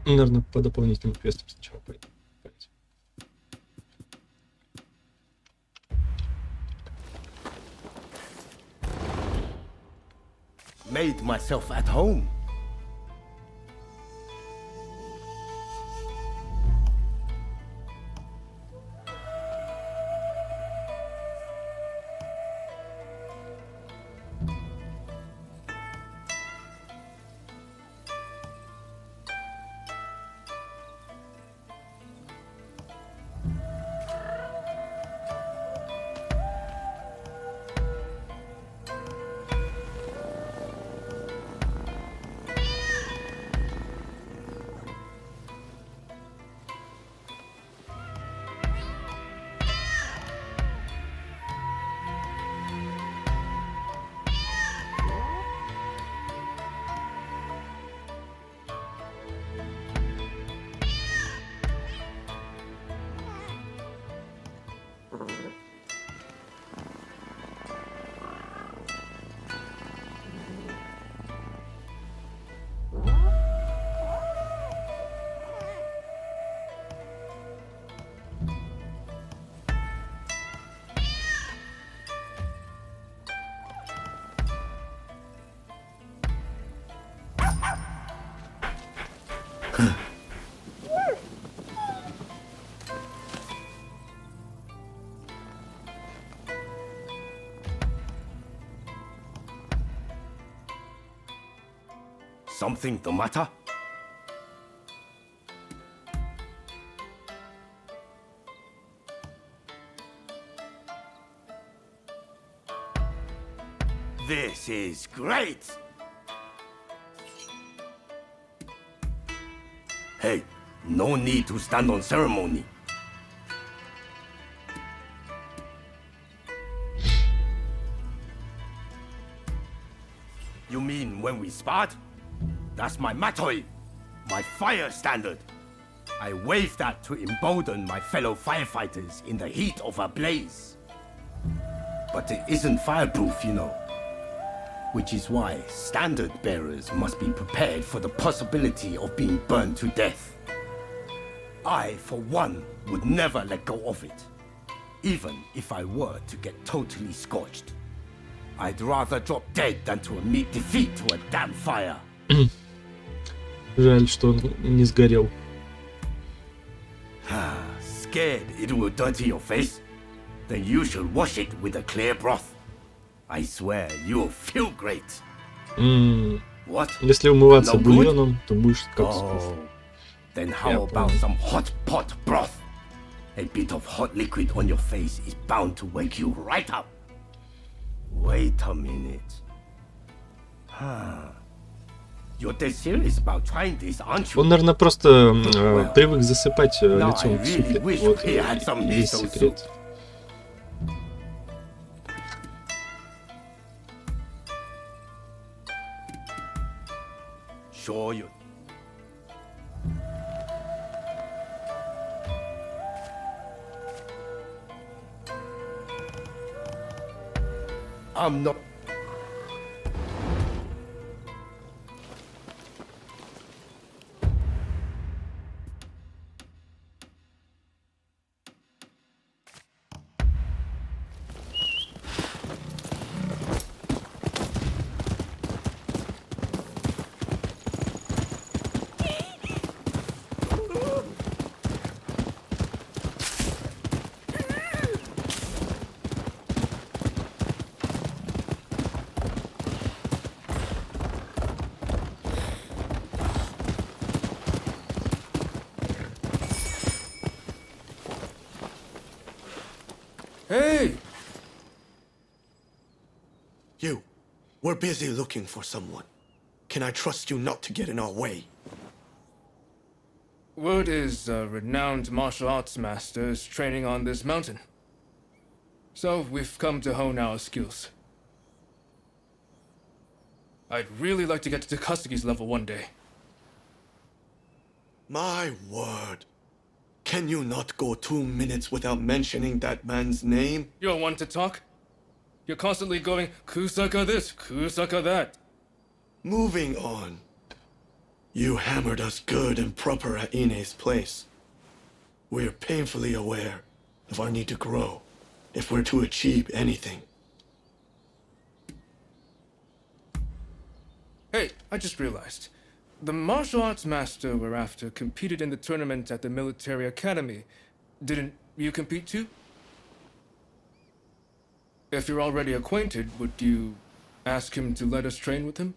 Наверное, по дополнительным квестам сначала пойду. Made myself at home. Something the matter? This is great! Hey, no need to stand on ceremony. You mean when we sparred? That's my matoi, my fire standard. I wave that to embolden my fellow firefighters in the heat of a blaze. But it isn't fireproof, you know. Which is why standard bearers must be prepared for the possibility of being burned to death. I, for one, would never let go of it. Even if I were to get totally scorched. I'd rather drop dead than to admit defeat to a damn fire. Жаль, что он не сгорел. Scared it will dirty your face? Then you should wash it with a clear broth. I swear you'll feel great. What? Если умываться No good? бульоном, то будешь как Oh, then how about some hot pot broth? A bit of hot liquid on your face is bound to wake you right up. Wait a minute. You're dead serious about trying this, aren't you? Он, наверное, просто привык засыпать Now лицом I в really супе. wish Вот we had some и весь miso секрет. soup. Sure you. I'm not. Hey! You, we're busy looking for someone. Can I trust you not to get in our way? Word is a renowned martial arts master is training on this mountain. So we've come to hone our skills. I'd really like to get to Takasagi's level one day. My word. Can you not go 2 minutes without mentioning that man's name? You're one to talk? You're constantly going, Kusaka this, Kusaka that. Moving on. You hammered us good and proper at Ine's place. We're painfully aware of our need to grow if we're to achieve anything. Hey, I just realized. The martial arts master we're after competed in the tournament at the military academy. Didn't you compete too? If you're already acquainted, would you ask him to let us train with him?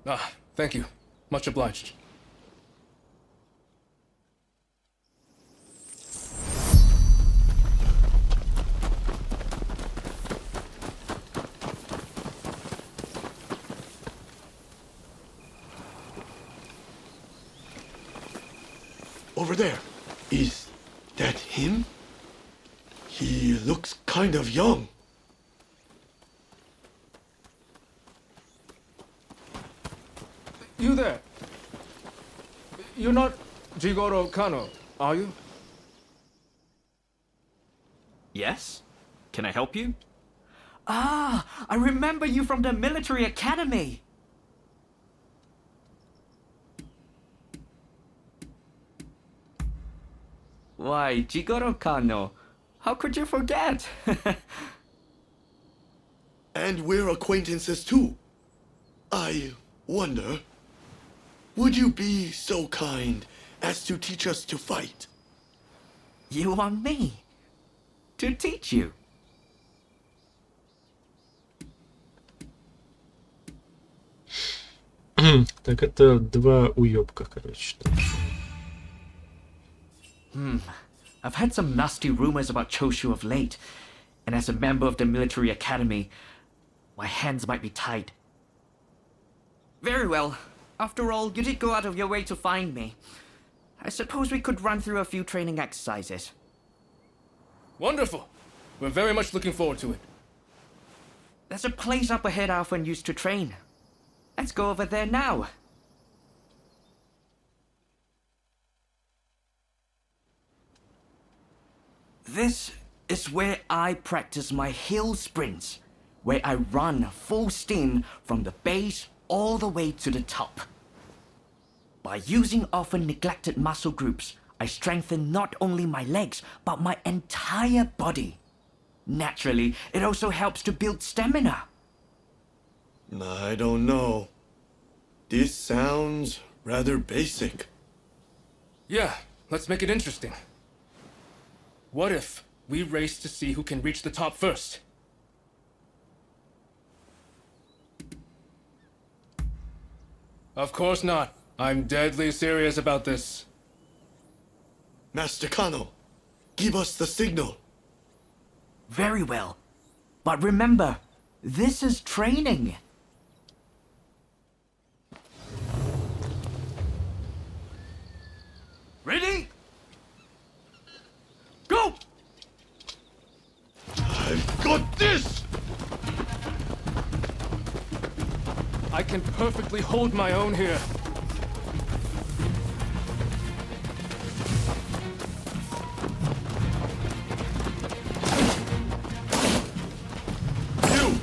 Ah, thank you. Much obliged. Over there. Is that him? He looks kind of young. You there? You're not Jigoro Kano, are you? Yes? Can I help you? Ah, I remember you from the military academy. Why, Jigoro Kano, how could you forget? And we're acquaintances too. I wonder, would you be so kind as to teach us to fight? You want me to teach you? Так, это два уёбка, короче. I've heard some nasty rumors about Choshu of late, and as a member of the military academy, my hands might be tied. Very well. After all, you did go out of your way to find me. I suppose we could run through a few training exercises. Wonderful. We're very much looking forward to it. There's a place up ahead I often used to train. Let's go over there now. This is where I practice my hill sprints, where I run full steam from the base all the way to the top. By using often neglected muscle groups, I strengthen not only my legs, but my entire body. Naturally, it also helps to build stamina. I don't know. This sounds rather basic. Yeah, let's make it interesting. What if we race to see who can reach the top first? Of course not. I'm deadly serious about this. Master Kano, give us the signal. Very well. But remember, this is training. Ready? Go! I've got this! I can perfectly hold my own here. You!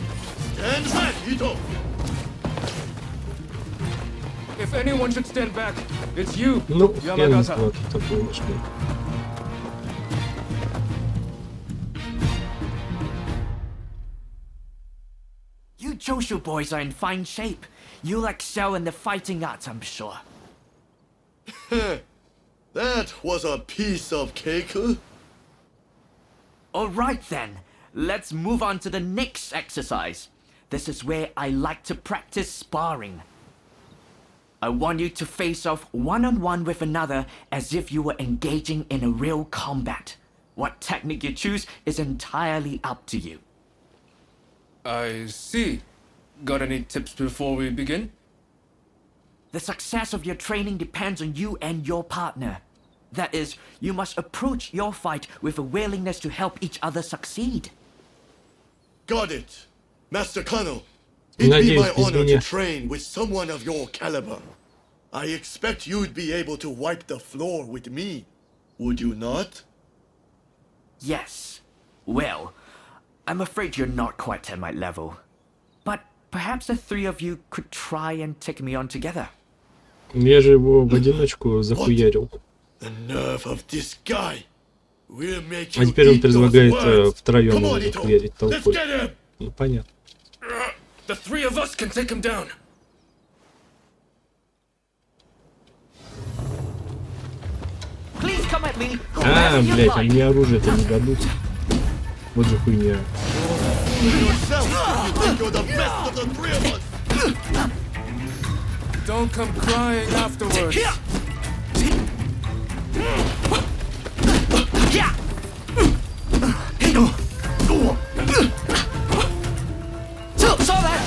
Stand back, Ito! If anyone should stand back, it's you, Ну, хрен Yamagata. знает, такой мышкой. You Joshu boys are in fine shape. You'll excel in the fighting arts, I'm sure. That was a piece of cake. All right then, let's move on to the next exercise. This is where I like to practice sparring. I want you to face off one-on-one with another as if you were engaging in a real combat. What technique you choose is entirely up to you. I see. Got any tips before we begin? The success of your training depends on you and your partner. That is, you must approach your fight with a willingness to help each other succeed. Got it. Master Kano, it'd be Надеюсь, my без honor меня. to train with someone of your caliber. I expect you'd be able to wipe the floor with me, would you not? Yes. Well, I'm afraid you're not quite at my level. Perhaps the three of you could try and take me on together. Я же его в одиночку захуярил. The nerve of this guy. We'll make А you теперь он eat those предлагает words. втроем Come его on, Ito. захуярить Let's толпой. get him. Ну, понятно. The three of us can take him down. Please come at me. А, wherever you'd блять, like. они оружие-то не дадут. Вот же хуйня. Yourself, you think you're the best of the three of us. Don't come crying afterwards. Saw that.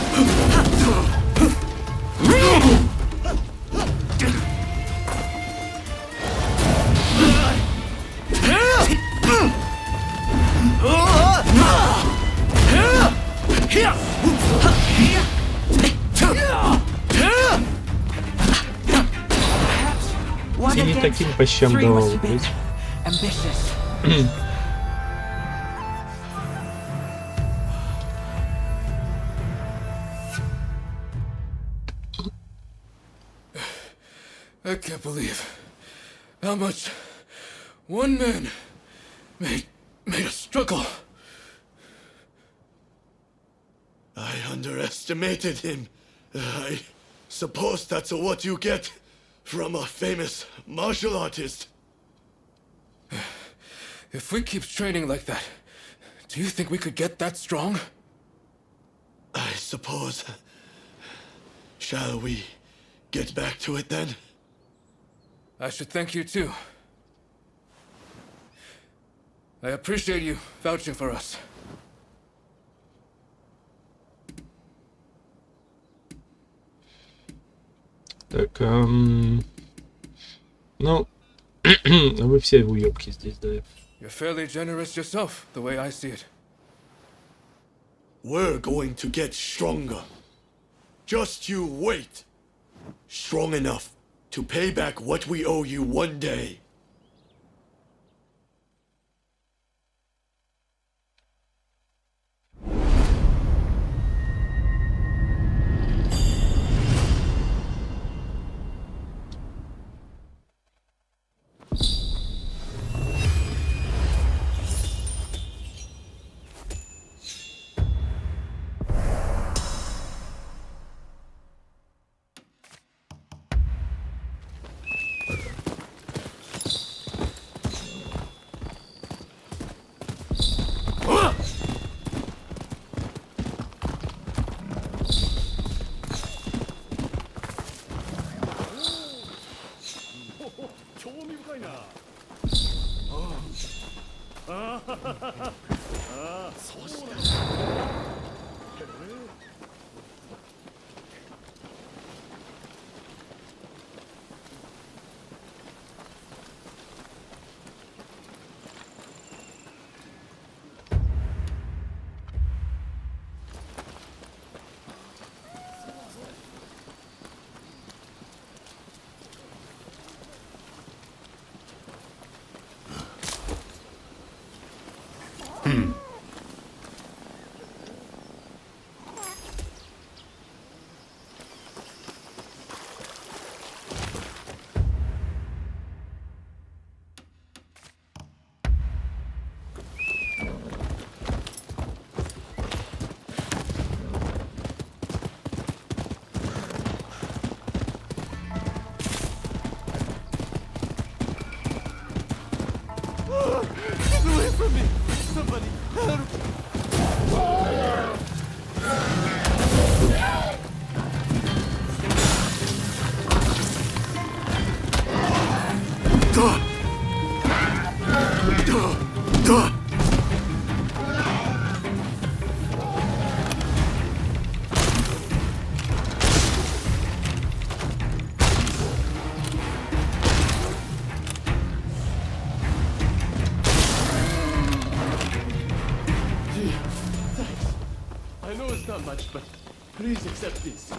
One Ты не against таким по щам three давал, was a bit блять. ambitious. I can't believe how much one man made us struggle. I underestimated him. I suppose that's what you get from a famous martial artist. If we keep training like that, do you think we could get that strong? I suppose. Shall we get back to it then? I should thank you too. I appreciate you vouching for us. Так, ну, вы все уёбки здесь, да. You're fairly generous yourself, the way I see it. We're going to get stronger. Just you wait. Strong enough to pay back what we owe you one day. I know it's not much, but please accept this.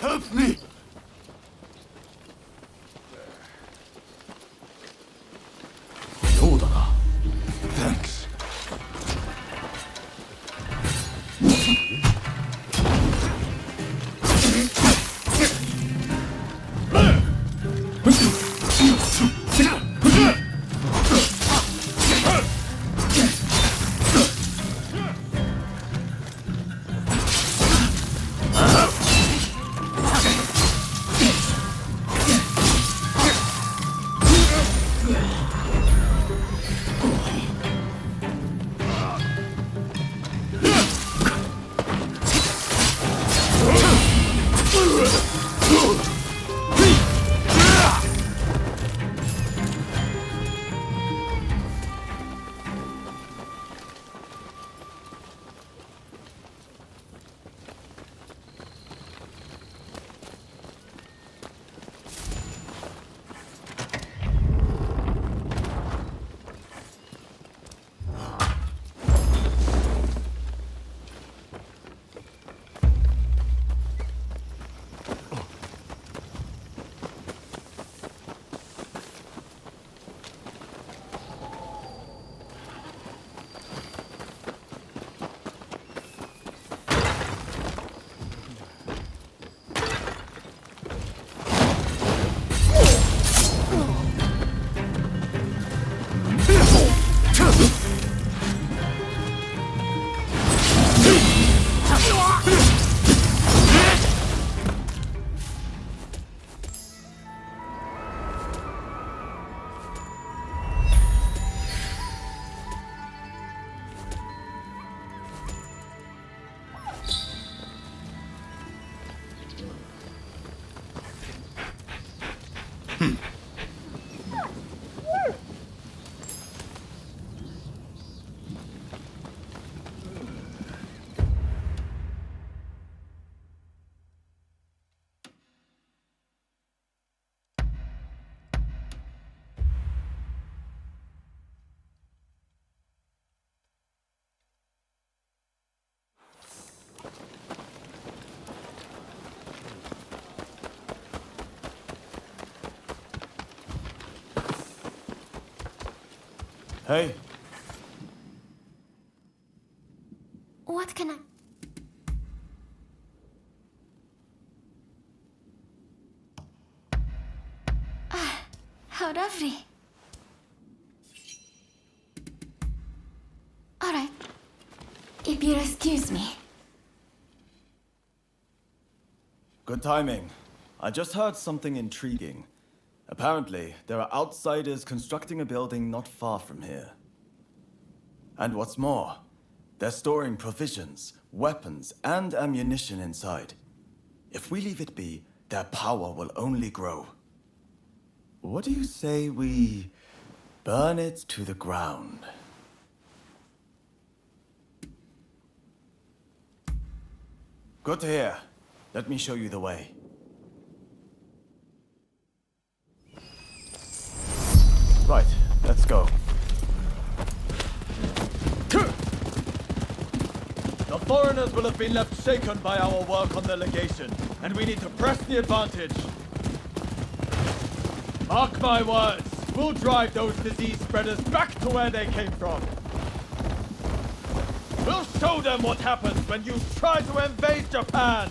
Help me! Thanks. Hey, What can I... How lovely. All right. If you'll excuse me. good timing. I just heard something intriguing. Apparently, there are outsiders constructing a building not far from here. And what's more, they're storing provisions, weapons, and ammunition inside. If we leave it be, their power will only grow. What do you say we burn it to the ground? Good to hear. Let me show you the way. Right, let's go. The foreigners will have been left shaken by our work on the legation, and we need to press the advantage. Mark my words, we'll drive those disease spreaders back to where they came from. We'll show them what happens when you try to invade Japan!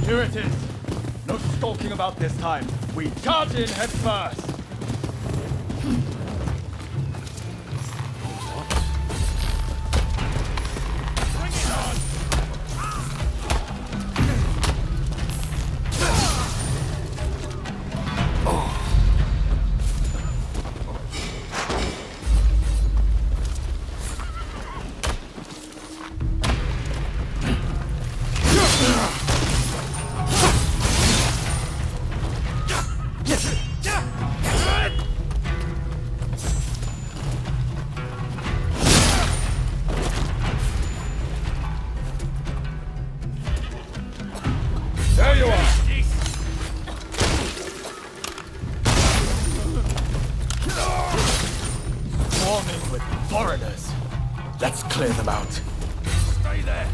Here it is. No stalking about this time. We charge in head first. with foreigners. Let's clear them out. Stay there.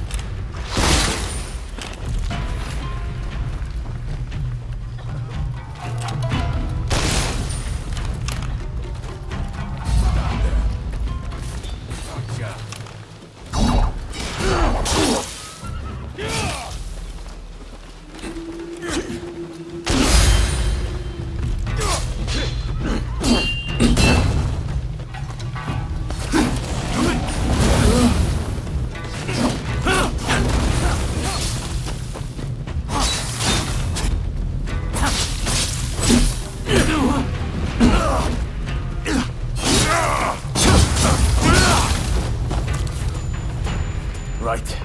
Right.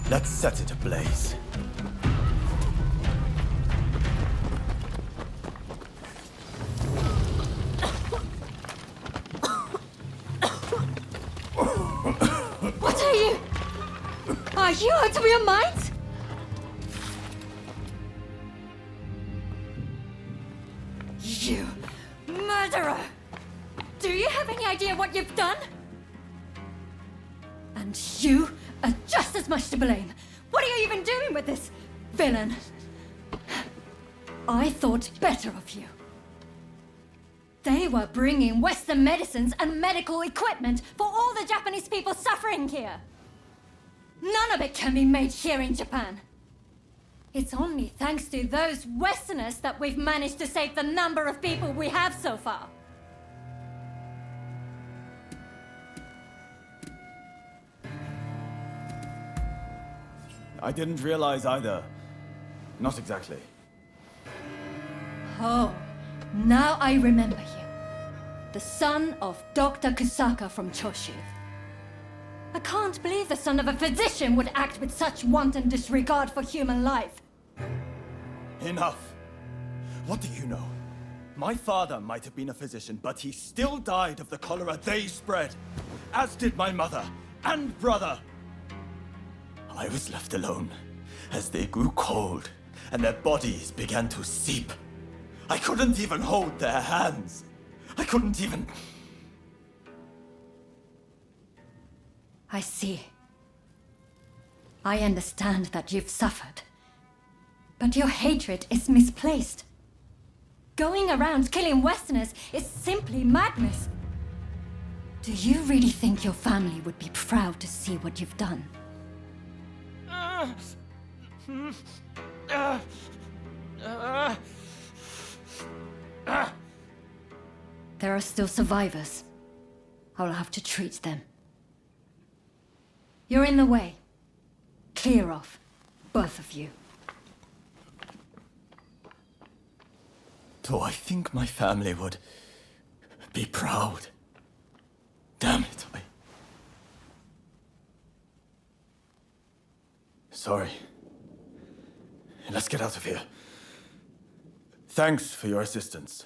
Let's set it ablaze. What are you? Are you out of your mind? You murderer! Do you have any idea what you've done? And you are just as much to blame. What are you even doing with this villain? I thought better of you. They were bringing Western medicines and medical equipment for all the Japanese people suffering here. None of it can be made here in Japan. It's only thanks to those Westerners that we've managed to save the number of people we have so far. I didn't realize either. Not exactly. Oh, now I remember you. The son of Dr. Kusaka from Choshu. I can't believe the son of a physician would act with such wanton disregard for human life. Enough. What do you know? My father might have been a physician, but he still died of the cholera they spread. As did my mother and brother. I was left alone as they grew cold and their bodies began to seep. I couldn't even hold their hands. I couldn't even... I see. I understand that you've suffered. But your hatred is misplaced. Going around killing Westerners is simply madness. Do you really think your family would be proud to see what you've done? There are still survivors. I'll have to treat them. You're in the way. Clear off, both of you. Do I think my family would be proud? Damn it, Sorry. Let's get out of here. Thanks for your assistance.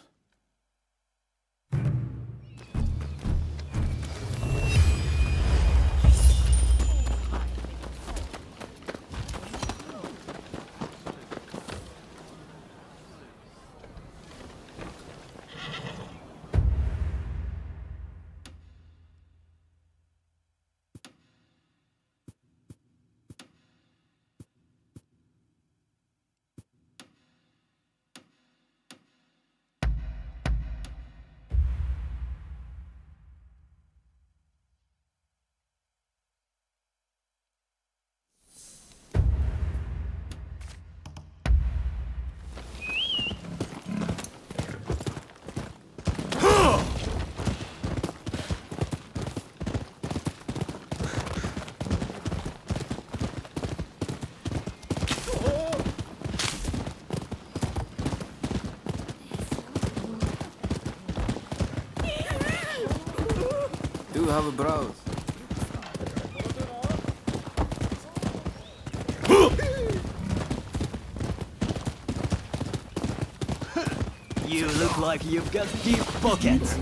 Do have a browse. You look like you've got deep pockets.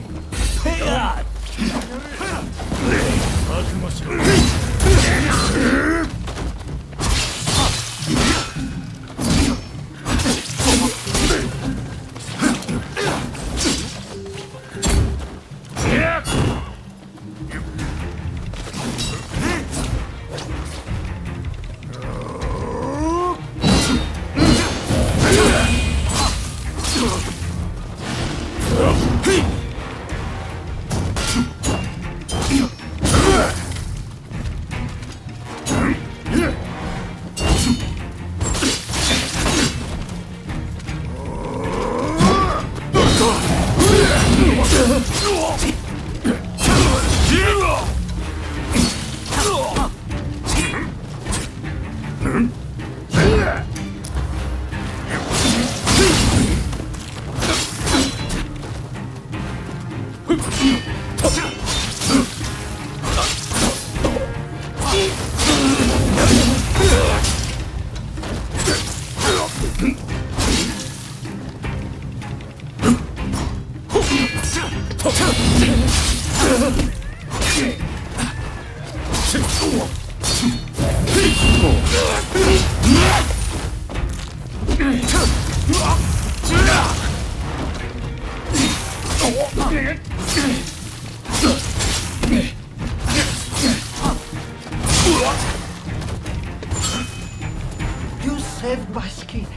You saved my skin.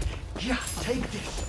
Yeah, take this.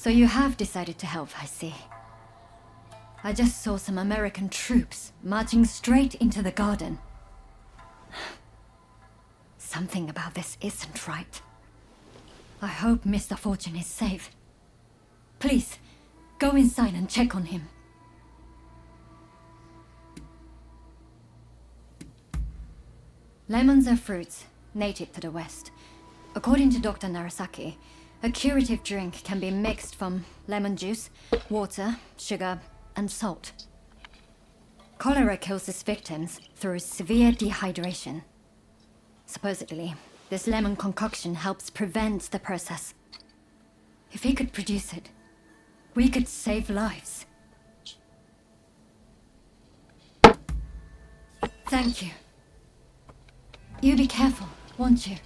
So you have decided to help, I see. I just saw some American troops marching straight into the garden. Something about this isn't right. I hope Mr. Fortune is safe. Please, go inside and check on him. Lemons are fruits, native to the West. According to Dr. Narasaki, a curative drink can be mixed from lemon juice, water, sugar, and salt. Cholera kills its victims through severe dehydration. Supposedly, this lemon concoction helps prevent the process. If he could produce it, we could save lives. Thank you. You be careful, won't you?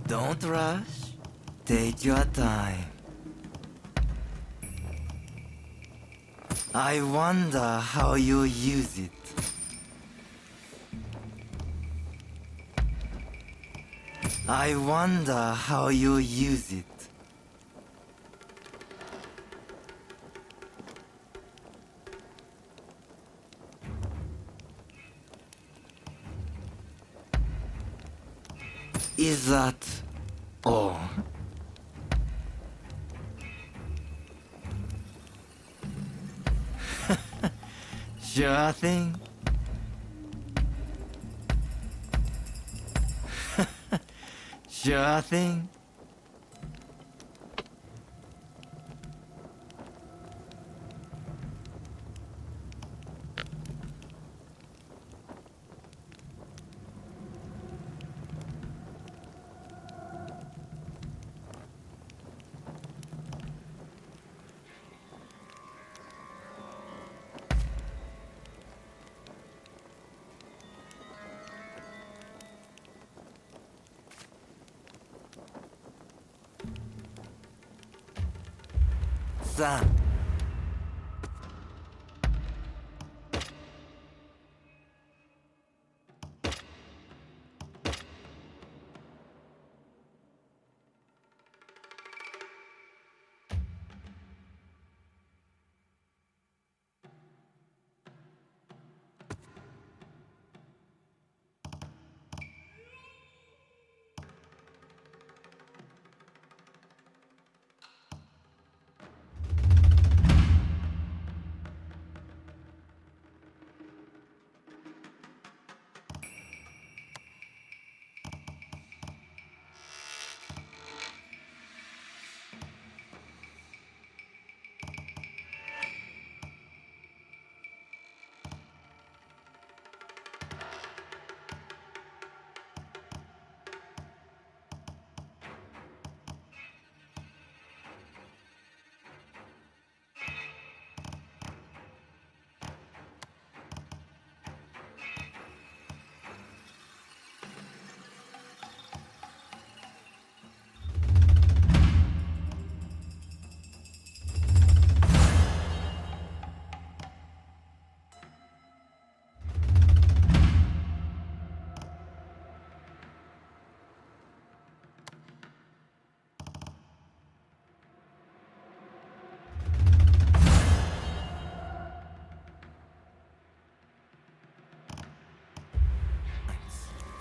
Don't rush. Take your time. I wonder how you use it. I wonder how you use it. Is that all? Sure thing. Sure thing. Son.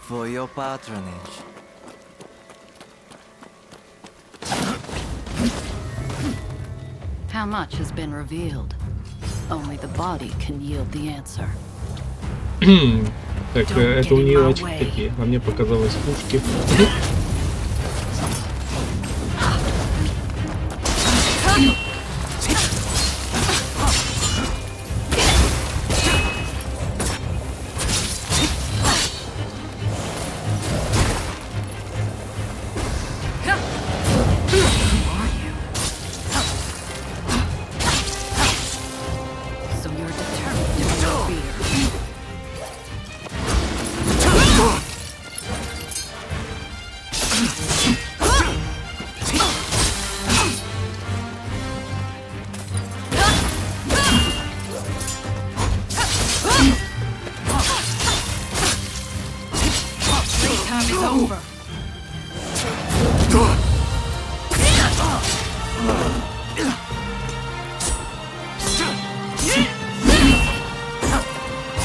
For your patronage. How much has been revealed? Only the body can yield the answer. Так, это у нее очки такие, а мне показалось пушки.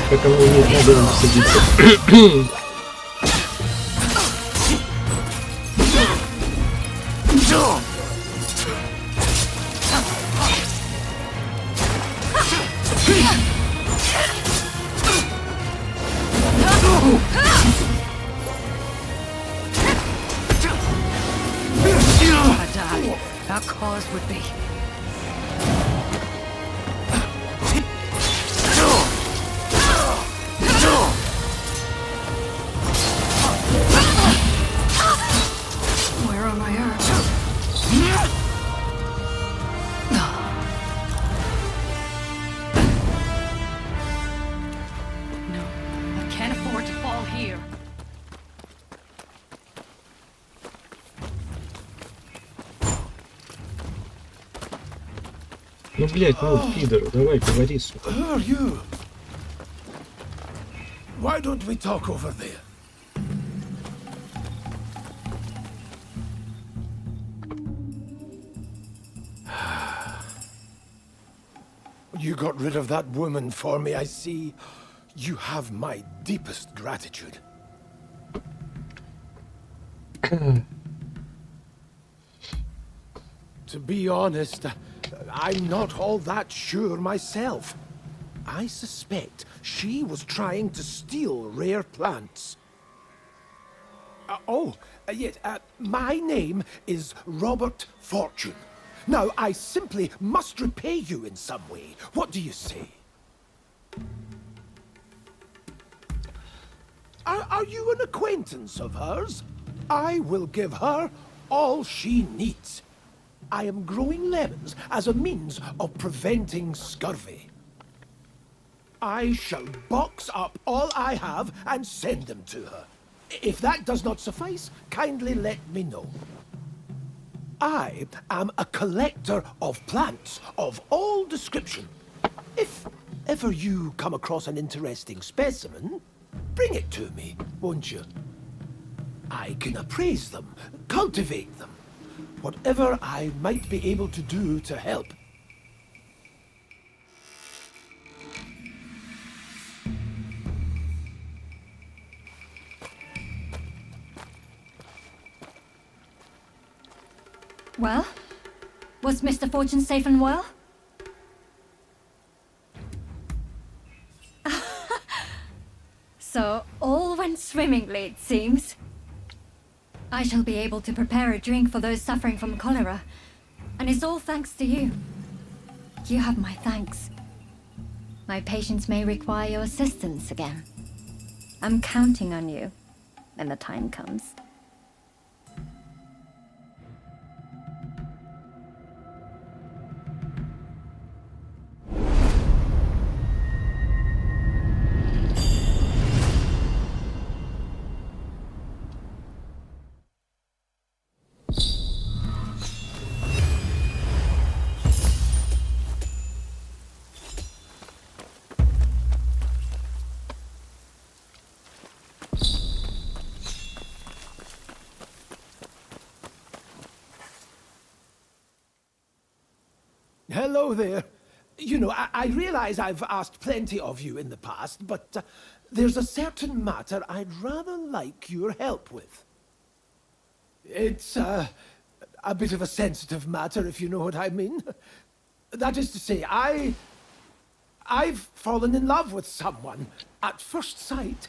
Как оно не надо садиться. I died. Our cause would be. Where are my herbs? No, I can't afford to fall here. Ну, блядь, ну, пидор, давай, говори, сука. Who are you? Why don't we talk over there? You got rid of that woman for me, I see. You have my deepest gratitude. To be honest, I'm not all that sure myself. I suspect she was trying to steal rare plants. Yes, my name is Robert Fortune. Now, I simply must repay you in some way. What do you say? Are you an acquaintance of hers? I will give her all she needs. I am growing lemons as a means of preventing scurvy. I shall box up all I have and send them to her. If that does not suffice, kindly let me know. I am a collector of plants of all description. If ever you come across an interesting specimen, bring it to me, won't you? I can appraise them, cultivate them, whatever I might be able to do to help. Well, was Mr. Fortune safe and well? So, all went swimmingly, it seems. I shall be able to prepare a drink for those suffering from cholera, and it's all thanks to you. You have my thanks. My patients may require your assistance again. I'm counting on you when the time comes. Hello there. You know, I realize I've asked plenty of you in the past, but there's a certain matter I'd rather like your help with. It's a bit of a sensitive matter, if you know what I mean. That is to say, I've fallen in love with someone at first sight.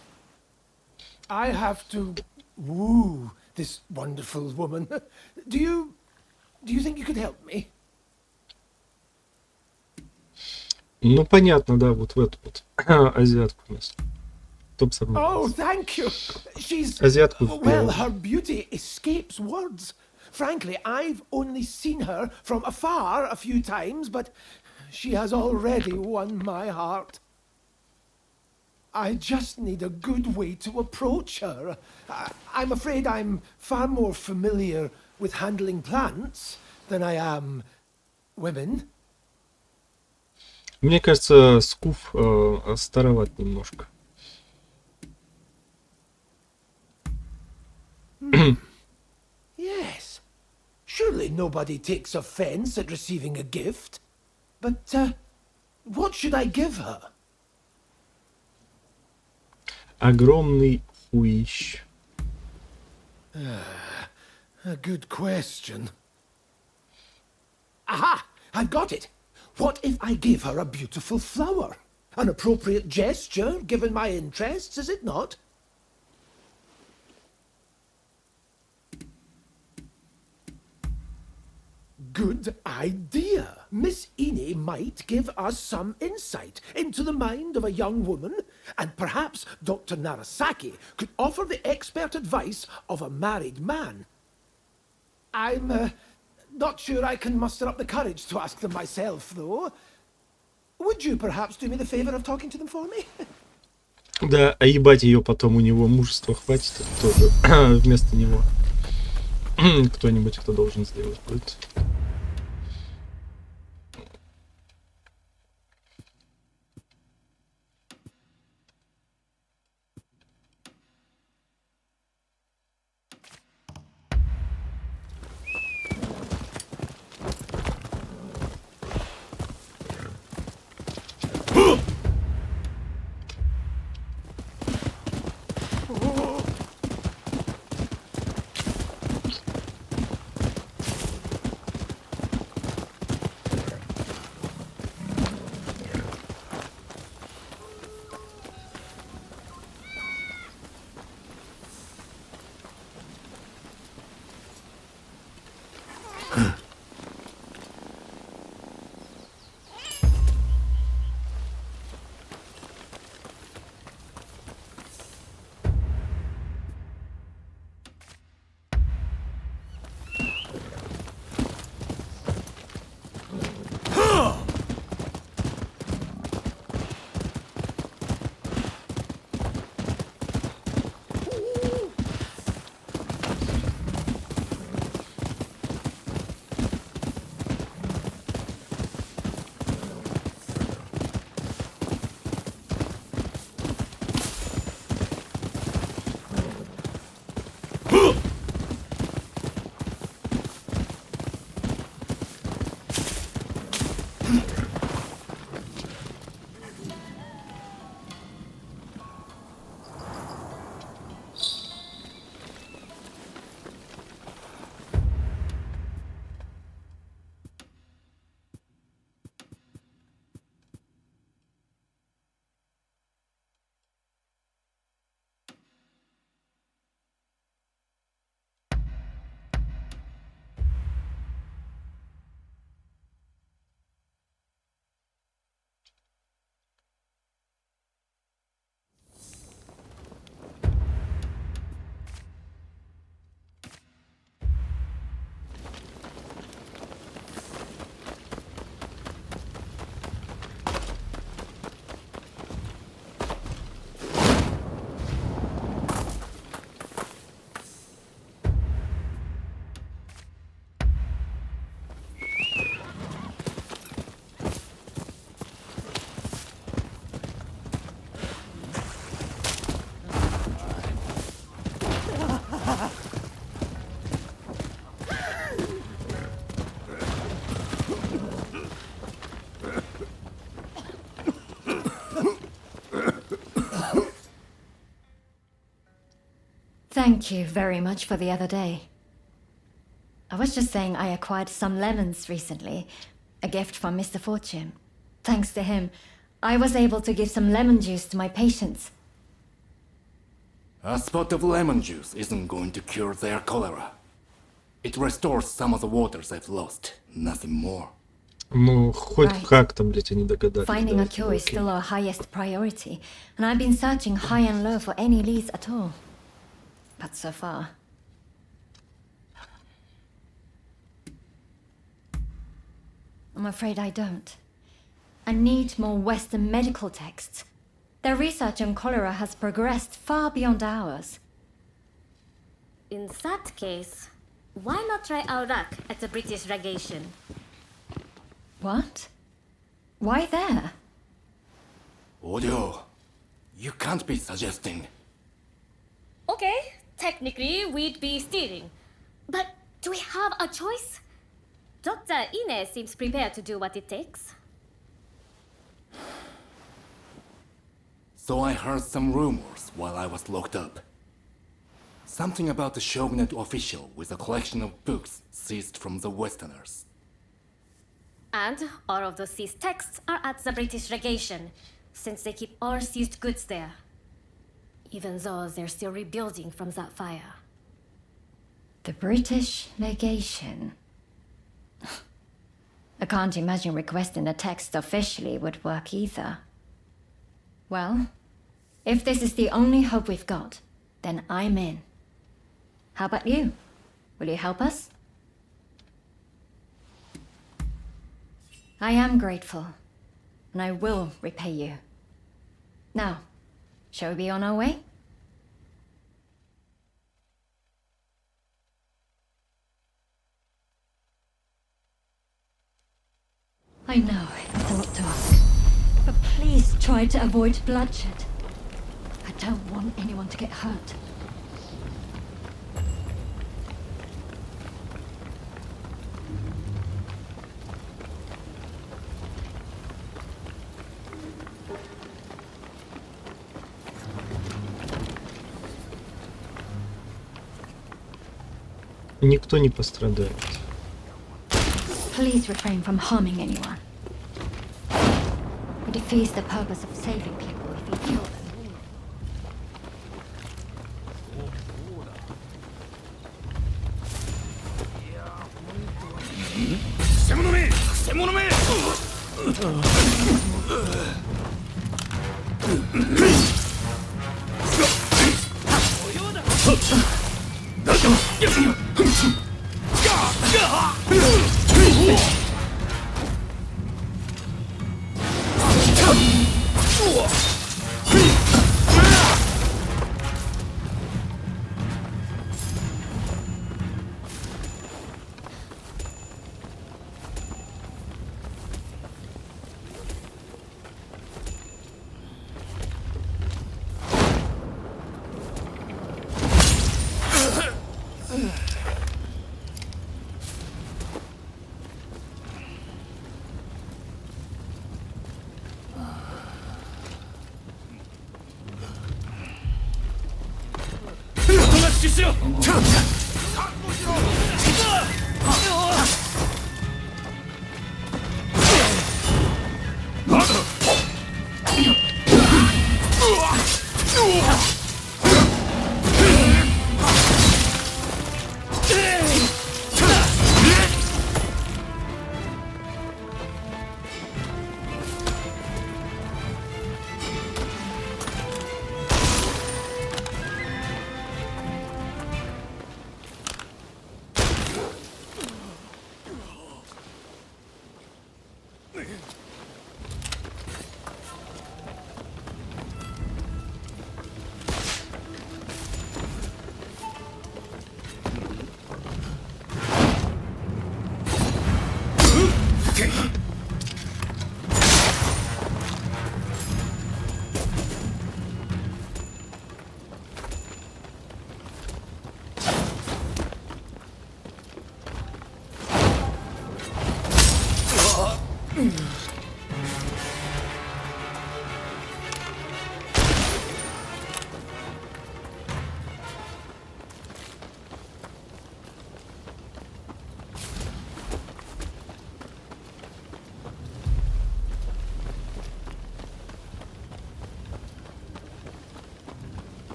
I have to woo this wonderful woman. Do you think you could help me? Ну, понятно, да, вот в эту вот азиатку у нас. Топ самый. Oh, thank you. She's... Азиатку. Well, her beauty escapes words. Frankly, I've only seen her from afar a few times, but she has already won my heart. I just need a good way to approach her. I'm afraid I'm far more familiar with handling plants than I am women. Мне кажется, скуф староват немножко. Yes. Surely nobody takes offense at receiving a gift. But, what should I give her? Огромный хуищ. A good question. Aha! I've got it! What if I give her a beautiful flower? An appropriate gesture, given my interests, is it not? good idea. Miss Ine might give us some insight into the mind of a young woman, and perhaps Dr. Narasaki could offer the expert advice of a married man. I'm not sure I can muster up the courage to ask them myself, though. Would you perhaps do me the favor of talking to them for me? Да, а ебать ее потом у него мужества хватит тоже вместо него. Кто-нибудь, кто должен сделать будет. Thank you very much for the other day. I was just saying I acquired some lemons recently, a gift from Mr. Fortune. Thanks to him, I was able to give some lemon juice to my patients. A spot of lemon juice isn't going to cure their cholera. It restores some of the waters I've lost, nothing more. Ну, хоть Right. как-то, блять, они догадались. Finding да, a cure is окей. still our highest priority, and I've been searching high and low for any leads at all. But so far... I'm afraid I don't. I need more Western medical texts. Their research on cholera has progressed far beyond ours. In that case, why not try Iraq at the British legation? What? Why there? Audio, you can't be suggesting. Okay, technically we'd be stealing. But do we have a choice? Dr. Ine seems prepared to do what it takes. So I heard some rumors while I was locked up. Something about the Shogunate official with a collection of books seized from the Westerners. And all of those seized texts are at the British legation, since they keep all seized goods there. Even though they're still rebuilding from that fire. The British legation. can't imagine requesting the text officially would work either. Well, if this is the only hope we've got, then I'm in. How about you? Will you help us? I am grateful, and I will repay you. Now, shall we be on our way? I know it's a lot to ask, but please try to avoid bloodshed. I don't want anyone to get hurt. Никто не пострадает. Please refrain from harming anyone. It defeats the purpose of saving people if you kill them.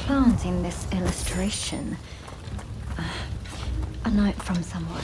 Plants in this illustration. A note from someone.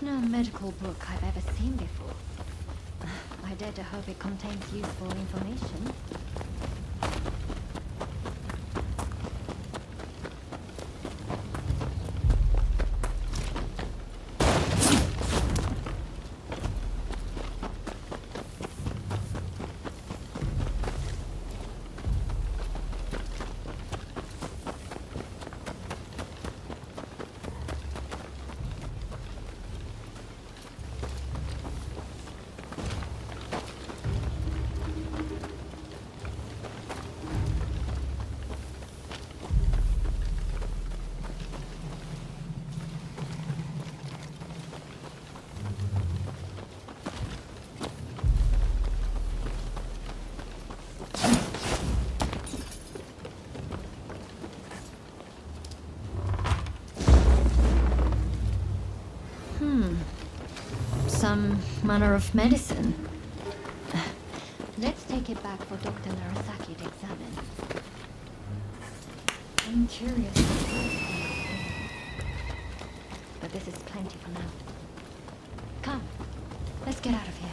no medical book I've ever seen before. I dare to hope it contains useful information. Some manner of medicine. Let's take it back for Dr. Narasaki to examine. I'm curious. But this is plenty for now. Come, let's get out of here.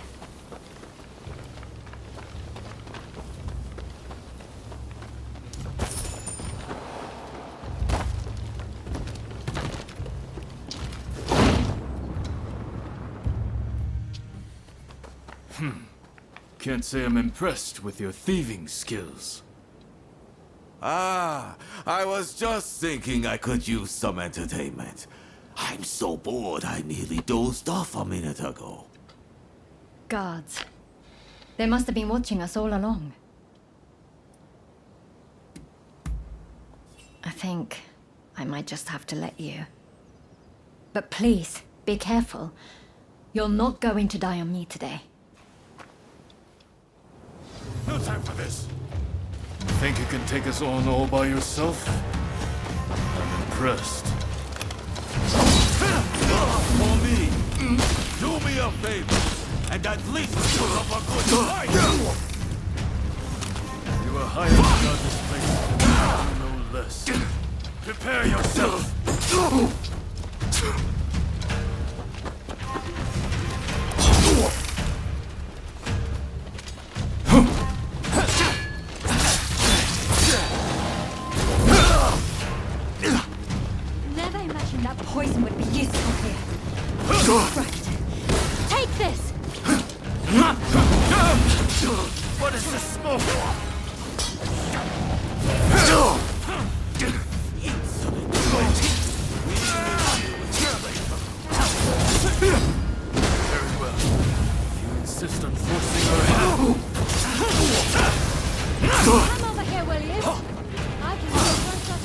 Can't say I'm impressed with your thieving skills. Ah, I was just thinking I could use some entertainment. I'm so bored I nearly dozed off a minute ago. Guards. They must have been watching us all along. I think I might just have to let you. But please, be careful. You're not going to die on me today. No time for this. Think you can take us on all by yourself? I'm impressed. For me, do me a favor, and at least put up a good fight. You are hired to guard this place, no less. Prepare yourself. Never imagined that poison would be useful here. Right. Take this! What is this smoke? Very well. If you insist on forcing her hand. Come over here, will you? I can do it once or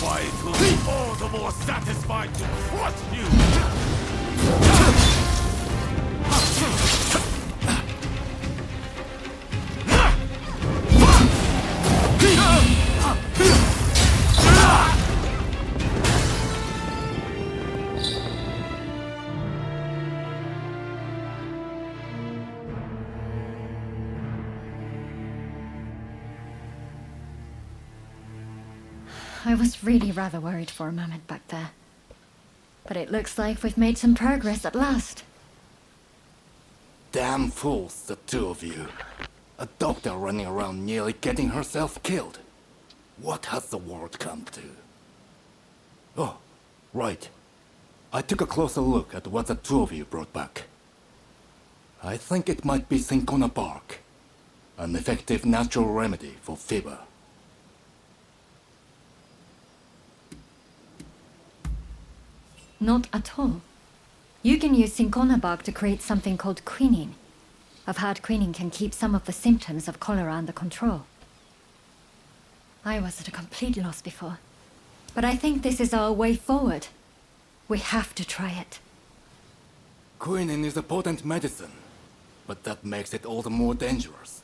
Why, it will be all the more satisfied to crush you! I was really rather worried for a moment back there. But it looks like we've made some progress at last. Damn fools, the two of you. A doctor running around nearly getting herself killed. What has the world come to? Oh, right. I took a closer look at what the two of you brought back. I think it might be cinchona bark. An effective natural remedy for fever. Not at all. You can use cinchona bark to create something called quinine. I've heard quinine can keep some of the symptoms of cholera under control. I was at a complete loss before. But I think this is our way forward. We have to try it. Quinine is a potent medicine, but that makes it all the more dangerous.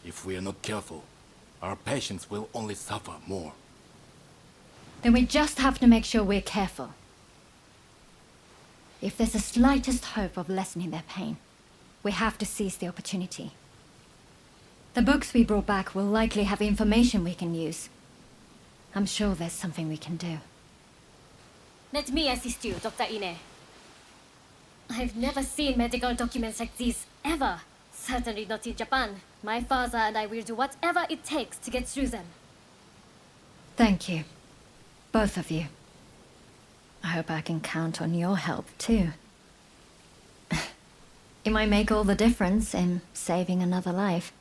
If we are not careful, our patients will only suffer more. Then we just have to make sure we're careful. If there's the slightest hope of lessening their pain, we have to seize the opportunity. The books we brought back will likely have information we can use. I'm sure there's something we can do. Let me assist you, Dr. Ine. I've never seen medical documents like these, ever. Certainly not in Japan. My father and I will do whatever it takes to get through them. Thank you. Both of you. I hope I can count on your help, too. It might make all the difference in saving another life.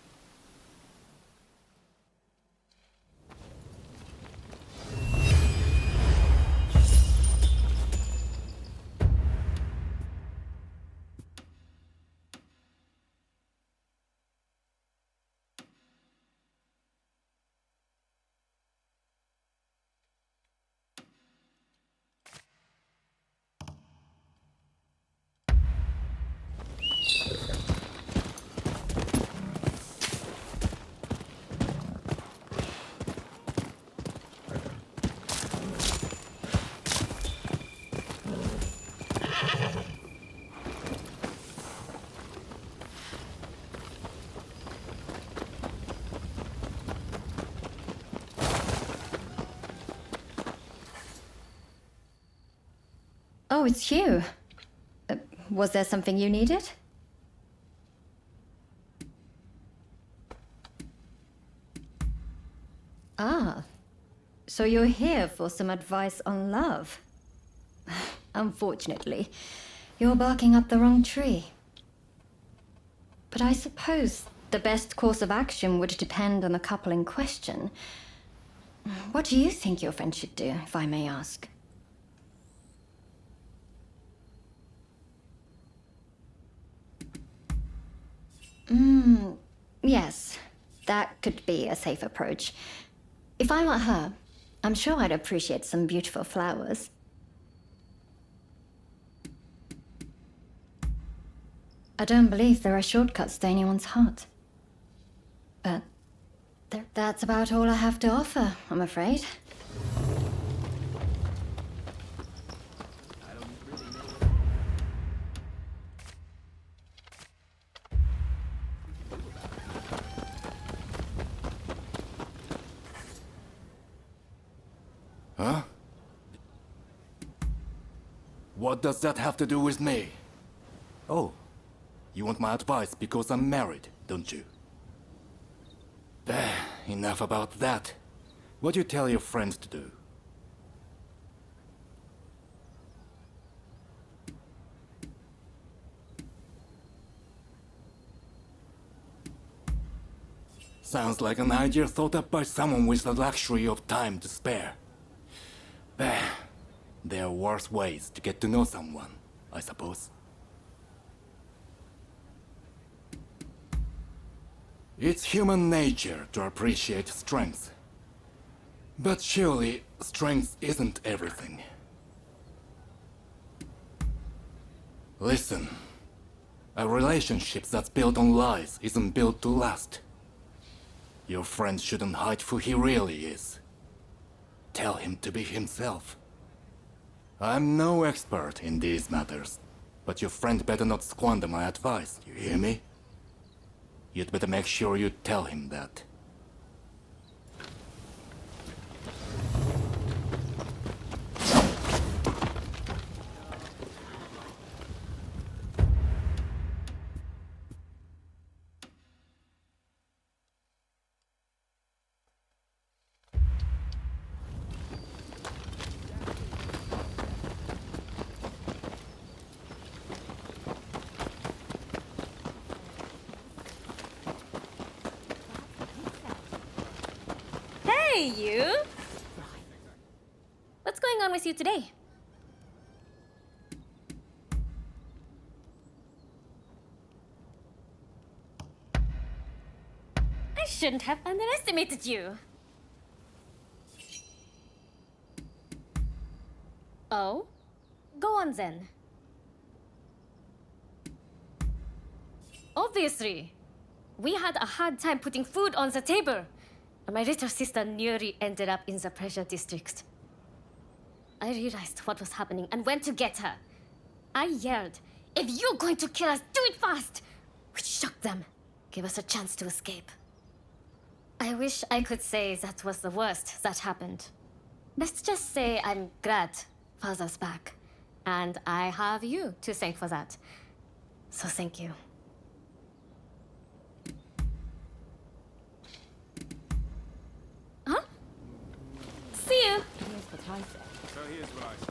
Oh, it's you. Was there something you needed? Ah, so you're here for some advice on love. Unfortunately, you're barking up the wrong tree. But I suppose the best course of action would depend on the couple in question. What do you think your friend should do, if I may ask? Yes, that could be a safe approach. If I were her, I'm sure I'd appreciate some beautiful flowers. I don't believe there are shortcuts to anyone's heart. But that's about all I have to offer, I'm afraid. Huh? What does that have to do with me? Oh, you want my advice because I'm married, don't you? Enough about that. What do you tell your friends to do? Sounds like an idea thought up by someone with the luxury of time to spare. There are worse ways to get to know someone, I suppose. It's human nature to appreciate strength. But surely, strength isn't everything. Listen, a relationship that's built on lies isn't built to last. Your friend shouldn't hide who he really is. Tell him to be himself. I'm no expert in these matters, but your friend better not squander my advice, you hear me? You'd better make sure you tell him that. Hey, you! What's going on with you today? I shouldn't have underestimated you. Oh? Go on then. Obviously. We had a hard time putting food on the table. And my little sister nearly ended up in the pressure district. I realized what was happening and went to get her. I yelled, "If you're going to kill us, do it fast!" Which shocked them, gave us a chance to escape. I wish I could say that was the worst that happened. Let's just say I'm glad Father's back. And I have you to thank for that. So thank you. Huh? See you! Here's what I said. So here's what I said.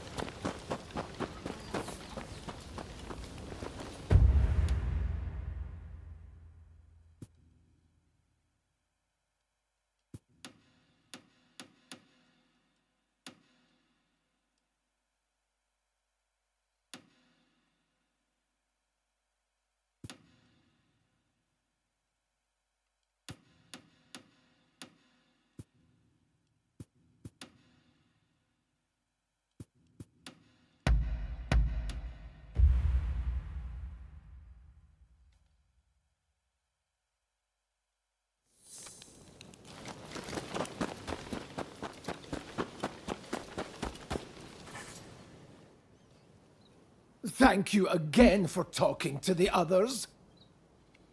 Thank you again for talking to the others.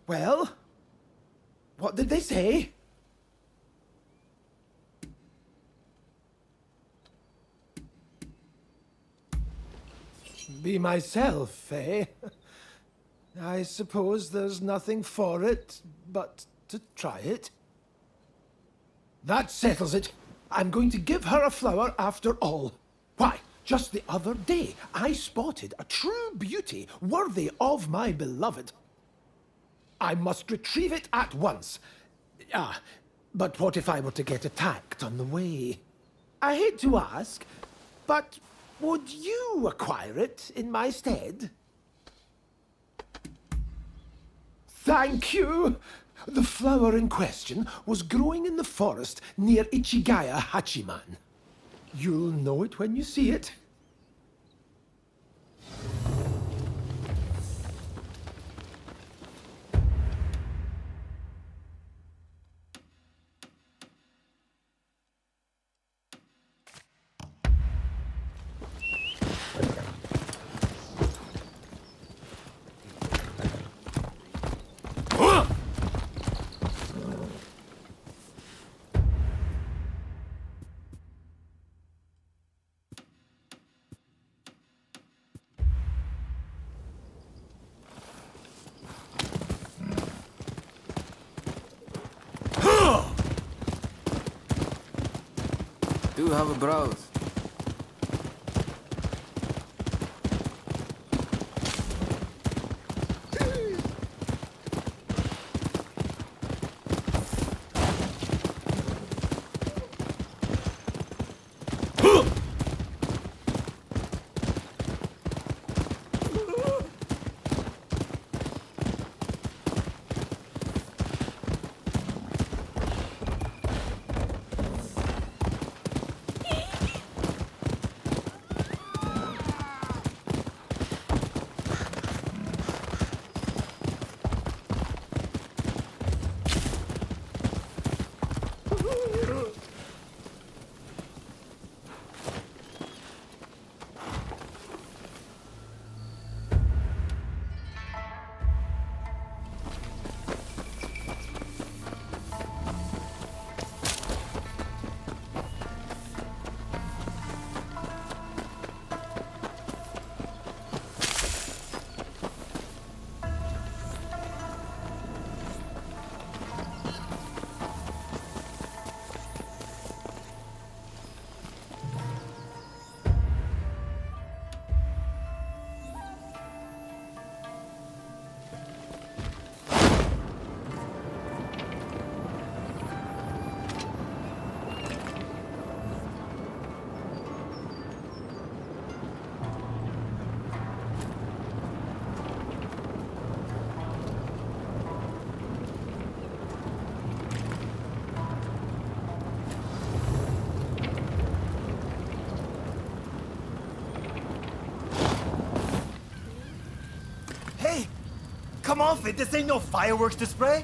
Well, what did they say? Be myself, eh? I suppose there's nothing for it but to try it. That settles it. I'm going to give her a flower after all. Why, just the other day, I spotted a true beauty worthy of my beloved. I must retrieve it at once. But what if I were to get attacked on the way? I hate to ask, but would you acquire it in my stead? Thank you! The flower in question was growing in the forest near Ichigaya Hachiman. You'll know it when you see it. Do have a browse. come off it. This ain't no fireworks display.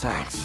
Thanks.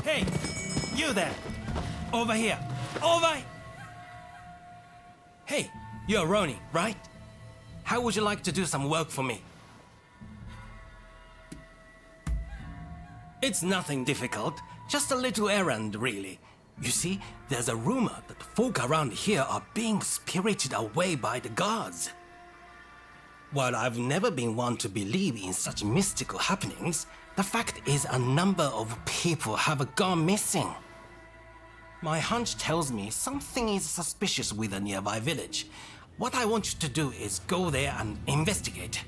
Hey, you there! Over here! Over! Hey, you're Ronin, right? How would you like to do some work for me? It's nothing difficult, just a little errand, really. You see, there's a rumor that folk around here are being spirited away by the gods. While I've never been one to believe in such mystical happenings, the fact is a number of people have gone missing. My hunch tells me something is suspicious with a nearby village. What I want you to do is go there and investigate.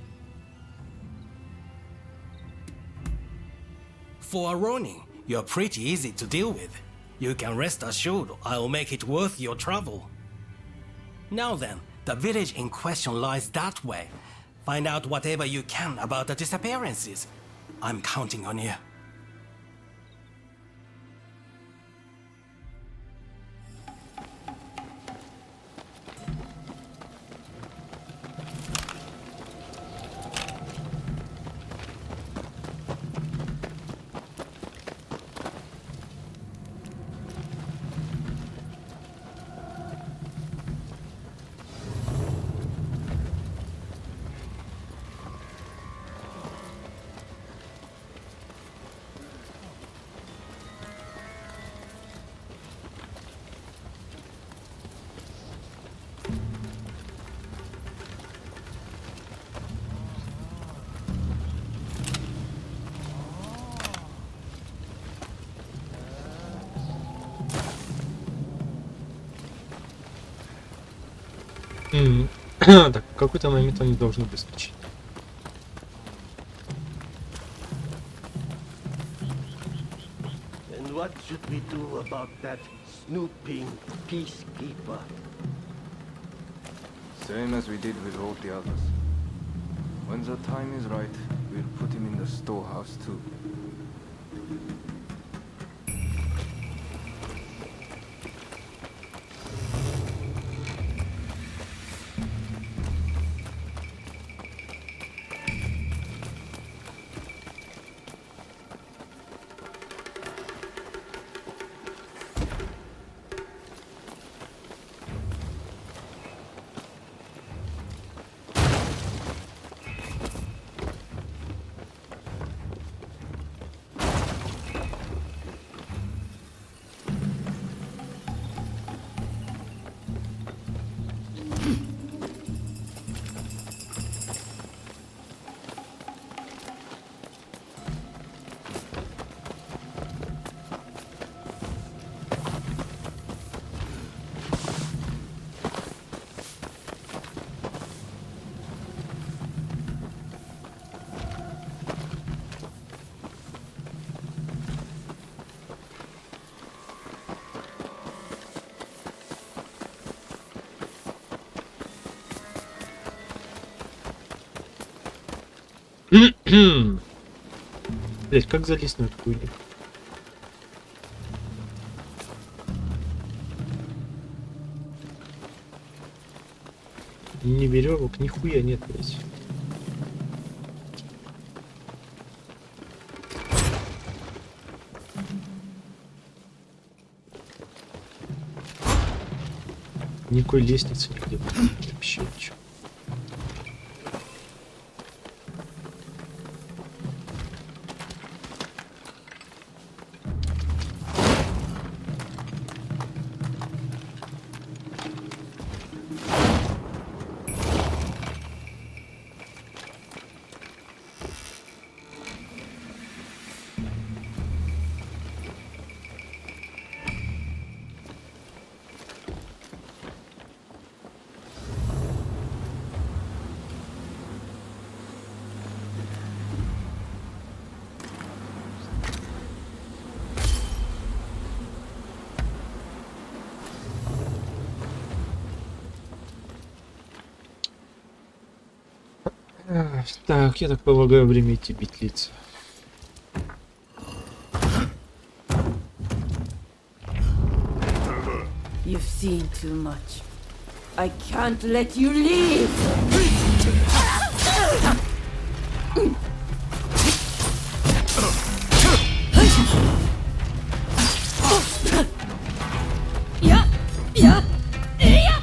for a Ronin, you're pretty easy to deal with. You can rest assured I'll make it worth your trouble. Now then, the village in question lies that way. Find out whatever you can about the disappearances. I'm counting on you. Так, в какой-то момент они должны выскочить. And what should we do about that snooping peacekeeper? Same as we did with all the others. When the time is right, we'll put him in the storehouse too. Блять, как залезть на эту хуйню? Ни веревок, нихуя нет, блять. Никакой лестницы нигде. Вообще ничего. Так, я так полагаю, время идти бить лица. You've seen too much. I can't let you leave! Yeah! Yeah! Yeah!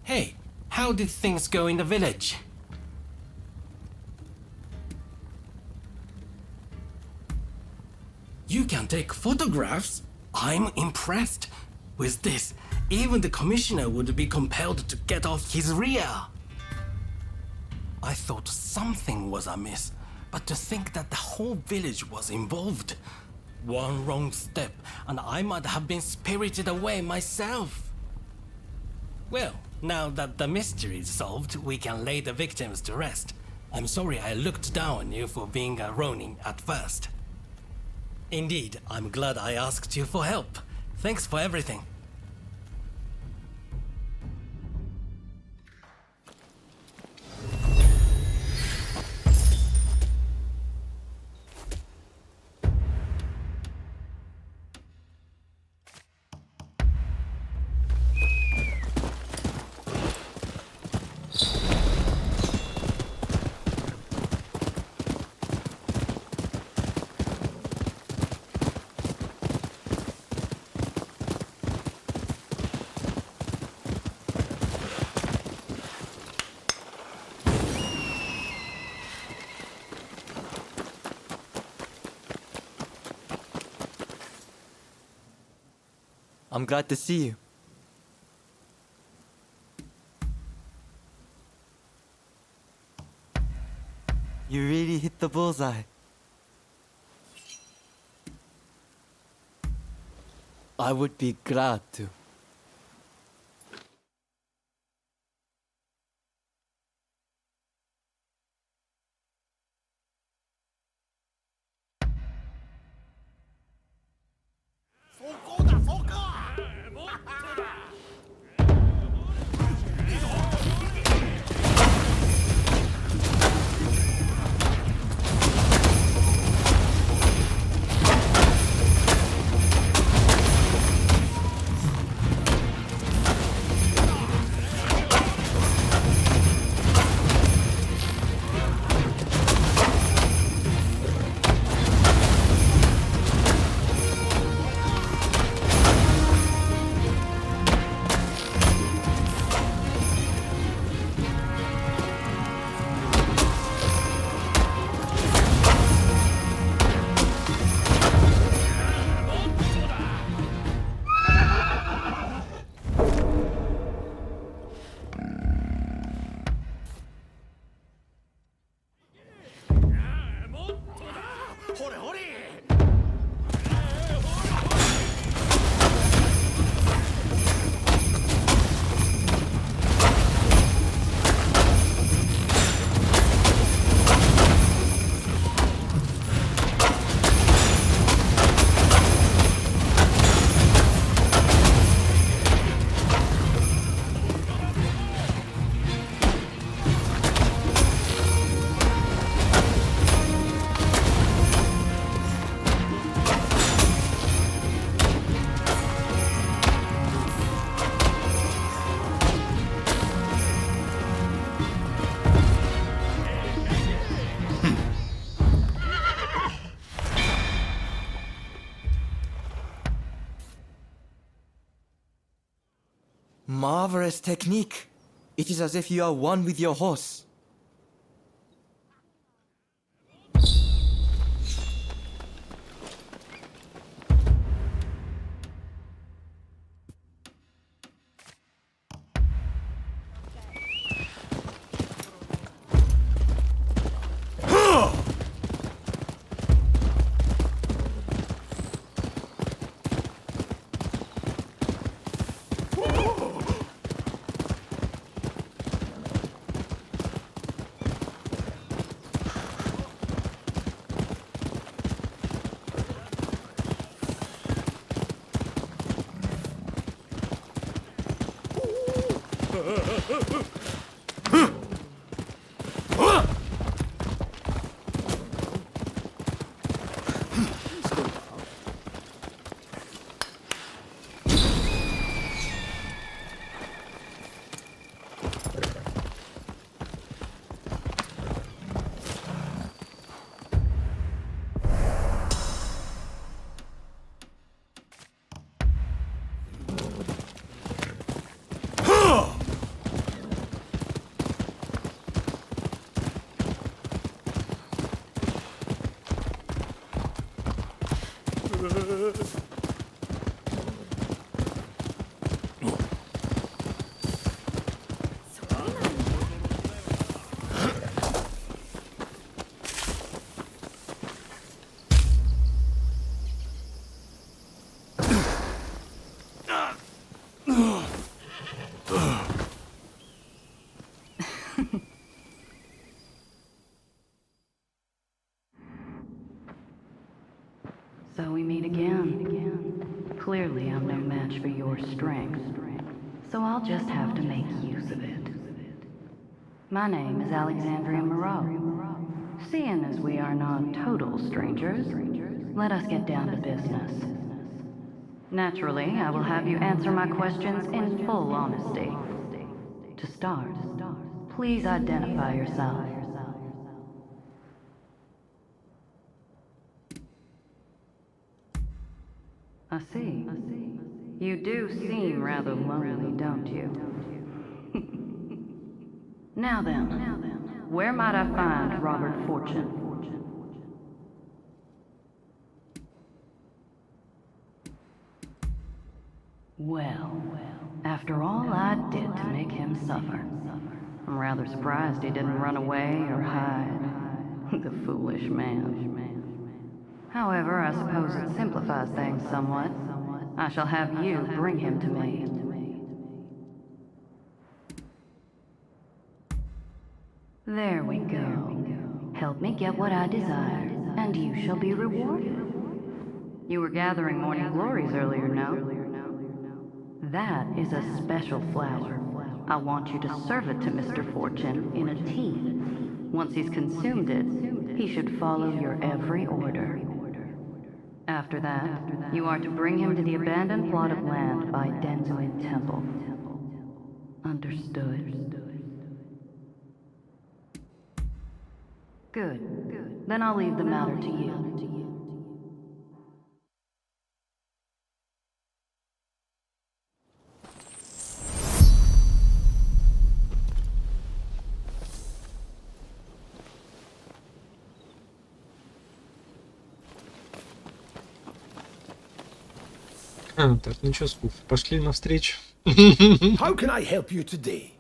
Hey, how did things go in the village? You can take photographs? I'm impressed. With this, even the commissioner would be compelled to get off his rear. I thought something was amiss, but to think that the whole village was involved. One wrong step, and I might have been spirited away myself. Well, now that the mystery is solved, we can lay the victims to rest. I'm sorry I looked down on you for being a Ronin at first. Indeed, I'm glad I asked you for help. Thanks for everything. I'm glad to see you. You really hit the bullseye. I would be glad to. Marvelous technique. It is as if you are one with your horse. match for your strength, so I'll just have to make use of it. My name is Alexandria Moreau. Seeing as we are not total strangers, let us get down to business. Naturally, I will have you answer my questions in full honesty. To start, please identify yourself. I see. You do seem rather lonely, don't you? Now then, where might I find Robert Fortune? Well, after all I did to make him suffer, I'm rather surprised he didn't run away or hide. The foolish man. However, I suppose it simplifies things somewhat. I shall have you bring him to me. There we go. Help me get what I desire, and you shall be rewarded. You were gathering morning glories earlier, no? That is a special flower. I want you to serve it to Mr. Fortune in a tea. Once he's consumed it, he should follow your every order. After that, you are to bring him to the abandoned plot of land by Denzuin Temple. Understood? Good. Then I'll leave the matter to you. Так, ну чё, Скуф, пошли навстречу. How can I help you today?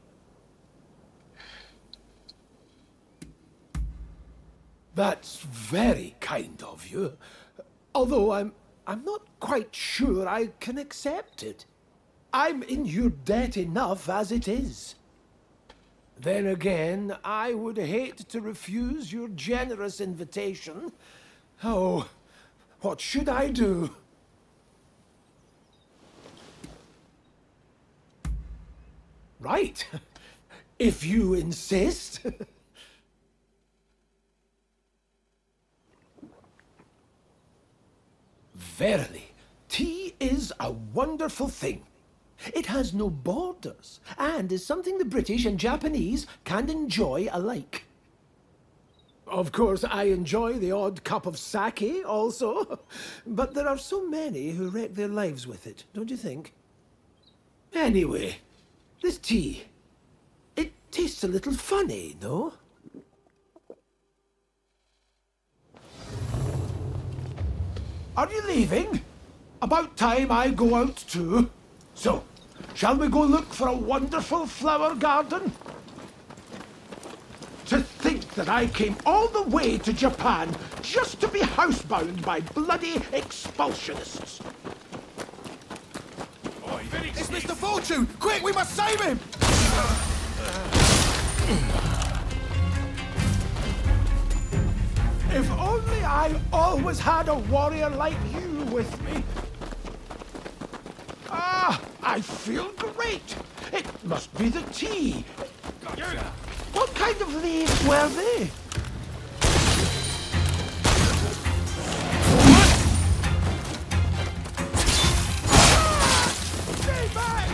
That's very kind of you. Although I'm not quite sure I can accept it. I'm in your debt enough as it is. Then again, I would hate to refuse your generous invitation. Oh, what should I do? Right. If you insist. Verily, tea is a wonderful thing. It has no borders, and is something the British and Japanese can enjoy alike. Of course, I enjoy the odd cup of sake also, but there are so many who wreck their lives with it, don't you think? Anyway, this tea, it tastes a little funny, no? Are you leaving? About time I go out too. So, shall we go look for a wonderful flower garden? To think that I came all the way to Japan just to be housebound by bloody expulsionists. It's Mr. Fortune! Quick, we must save him! If only I always had a warrior like you with me. Ah, I feel great. It must be the tea. What kind of leaves were they? Stay back!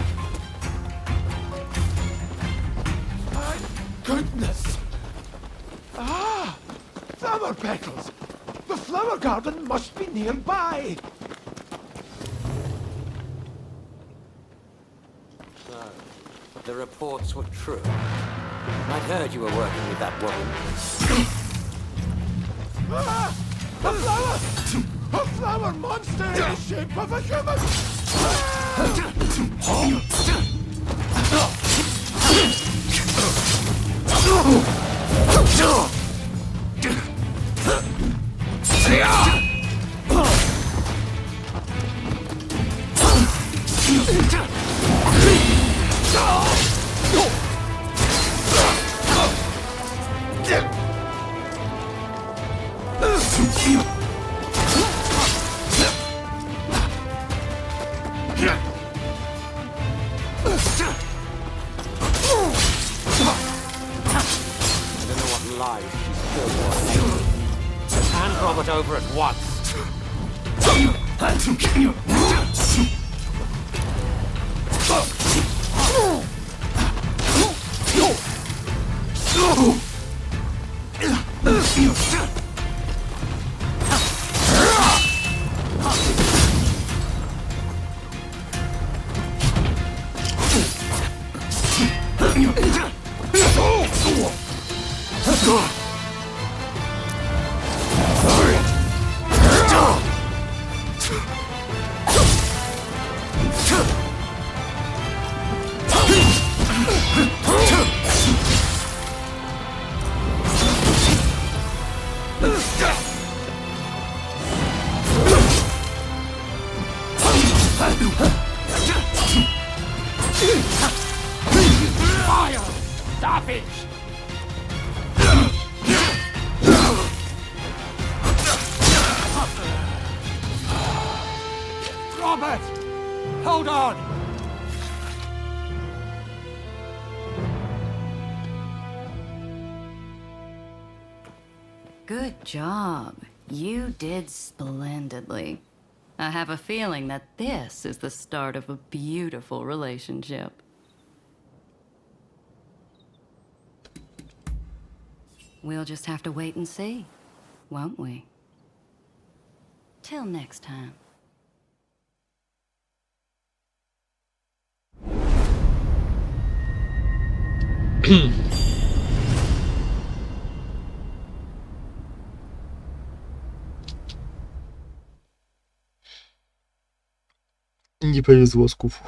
My goodness. Ah, flower petals. The flower garden must be nearby. So, the reports were true. I'd heard you were working with that woman. Ah! A flower! A flower monster in the shape of a human! Robert over at once. Fire! Savage! Robert! Hold on! Good job. You did splendidly. I have a feeling that this is the start of a beautiful relationship. We'll just have to wait and see, won't we? Till next time. Не повезло Скуфу.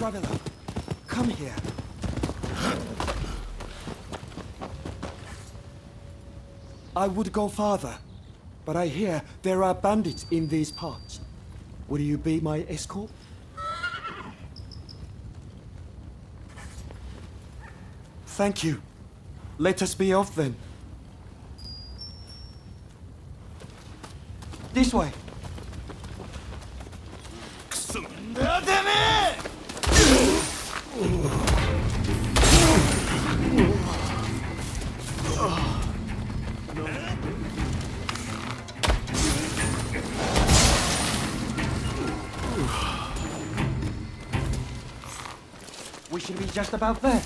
traveler. Come here. I would go farther, but I hear there are bandits in these parts. Will you be my escort? Thank you. Let us be off then. This way. We should be just about there.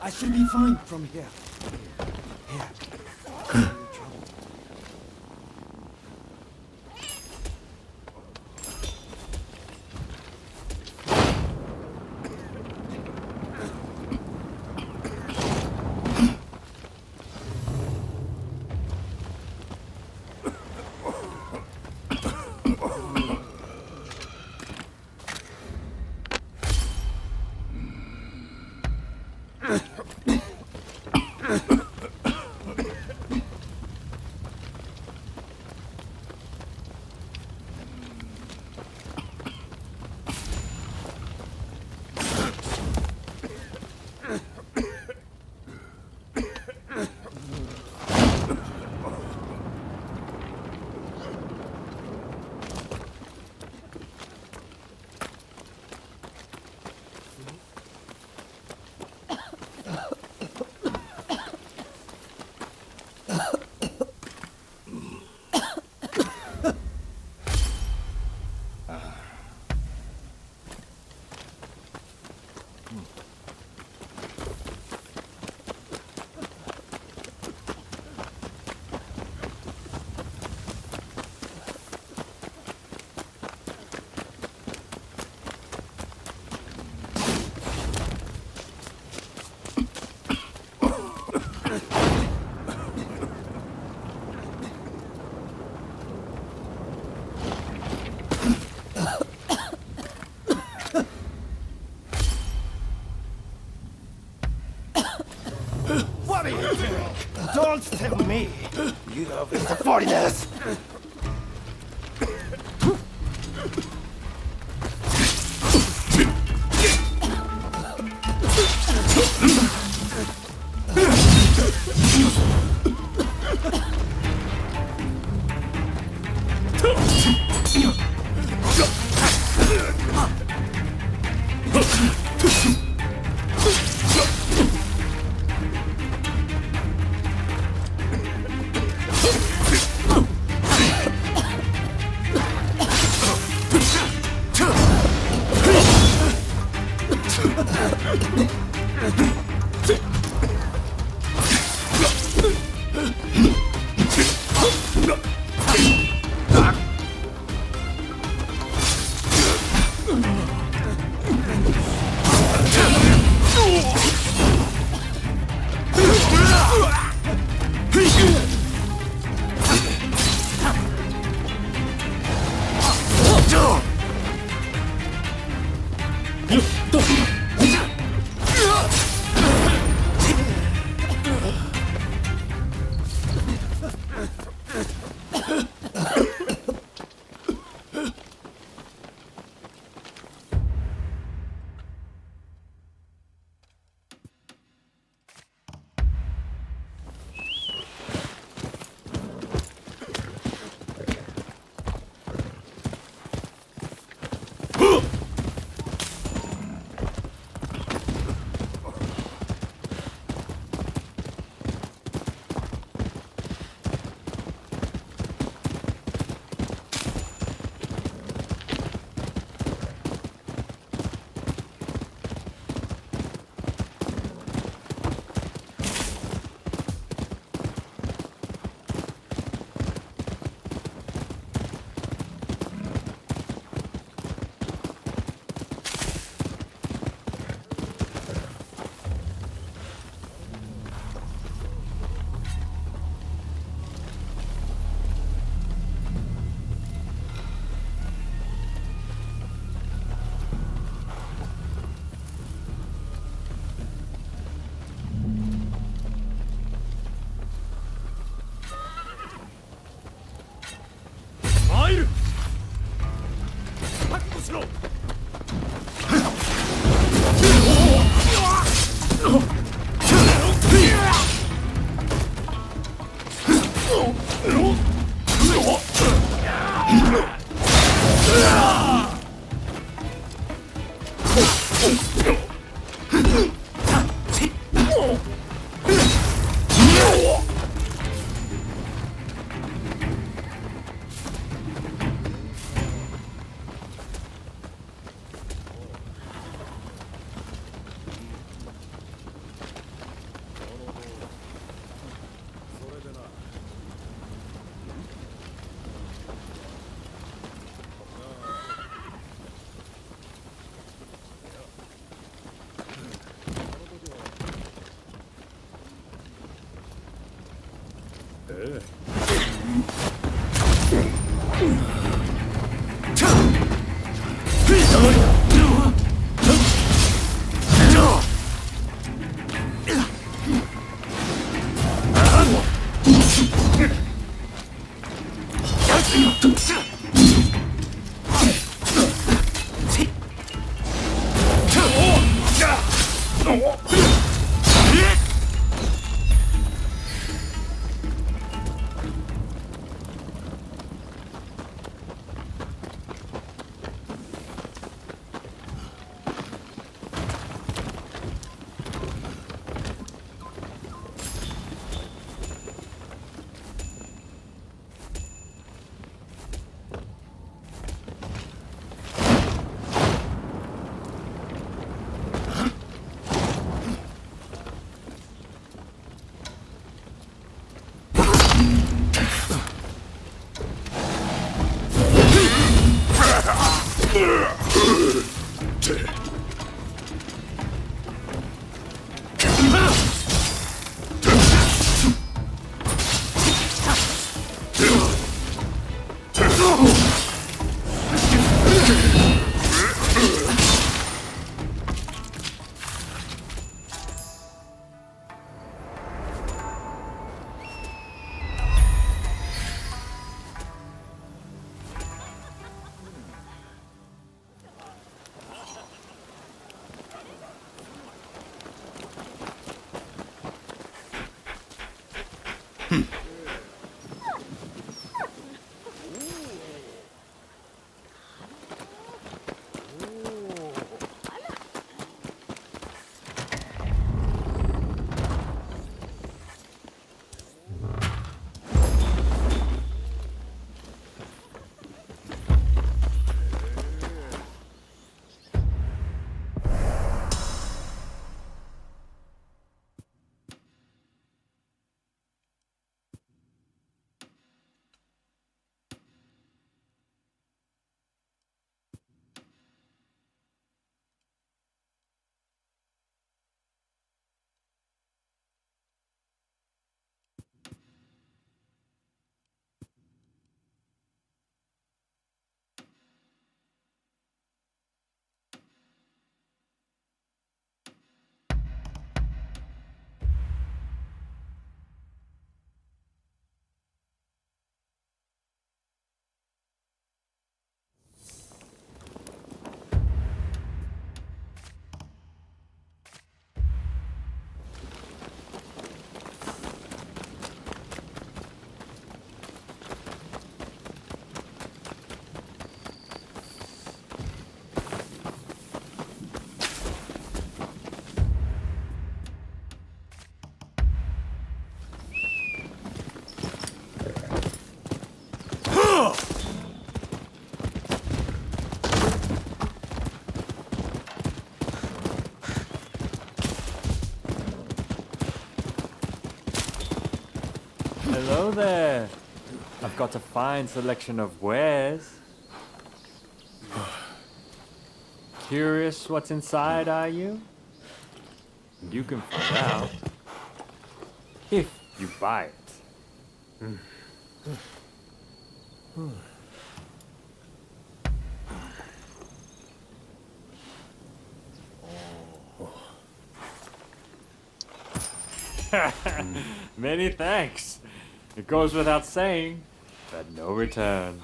I should be fine from here. Here. What are you doing? Don't tell me you are with the foreigners. Hello there. I've got a fine selection of wares. Curious what's inside, are you? You can find out if you buy it. Many thanks. It goes without saying that no returns.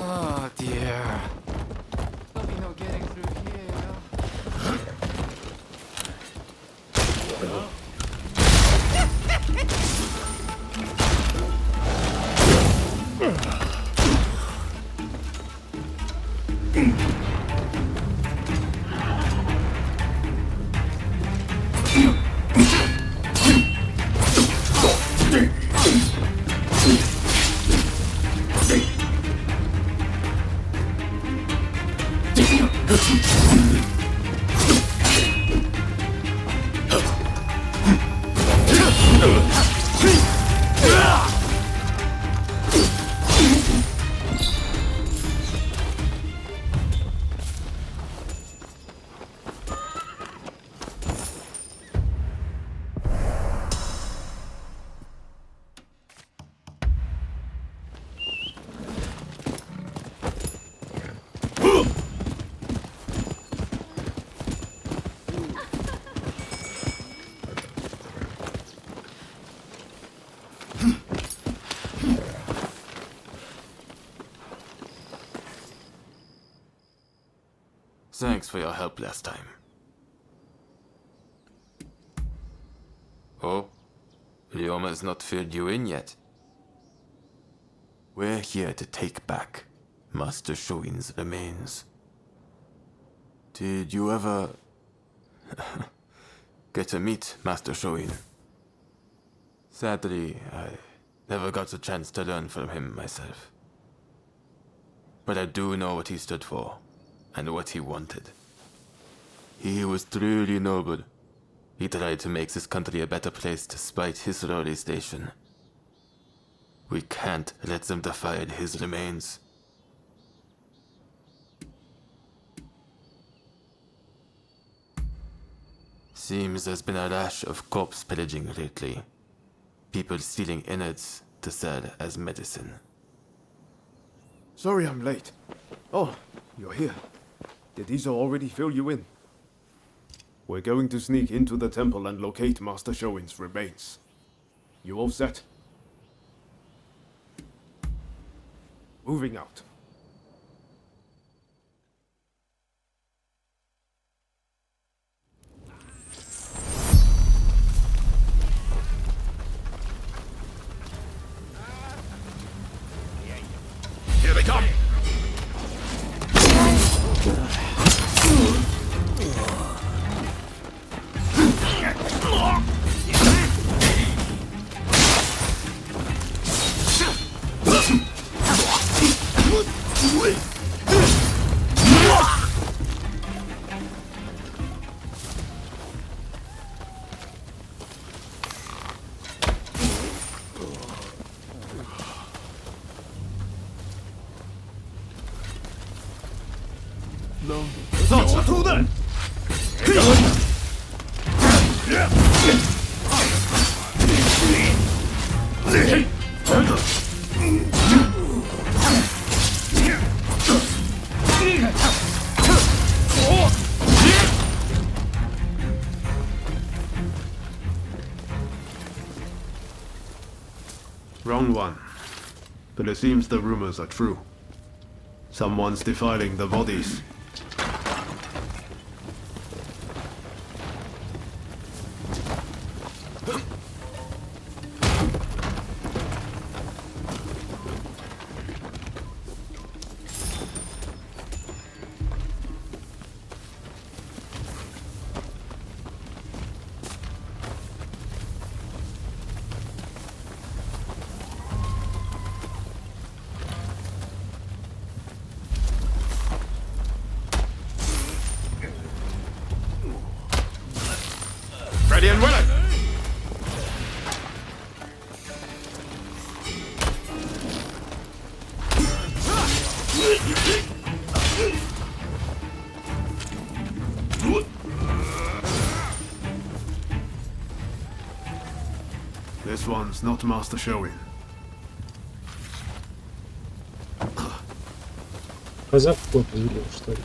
Oh dear. There'll be no getting through here. Thanks for your help last time. Oh? Lyoma's not filled you in yet. We're here to take back Master Shoin's remains. Did you ever get to meet Master Shoin? Sadly, I never got the chance to learn from him myself. But I do know what he stood for, and what he wanted. He was truly noble. He tried to make this country a better place despite his lowly station. We can't let them defile his remains. Seems there's been a rash of corpse pillaging lately. People stealing innards to sell as medicine. Sorry I'm late. Oh, you're here. Did Iso already fill you in? We're going to sneak into the temple and locate Master Shoin's remains. You all set? Moving out. Here they come! Wrong one. But it seems the rumors are true. Someone's defiling the bodies. This one's not Master Shoin. Казак в код увидел, что ли?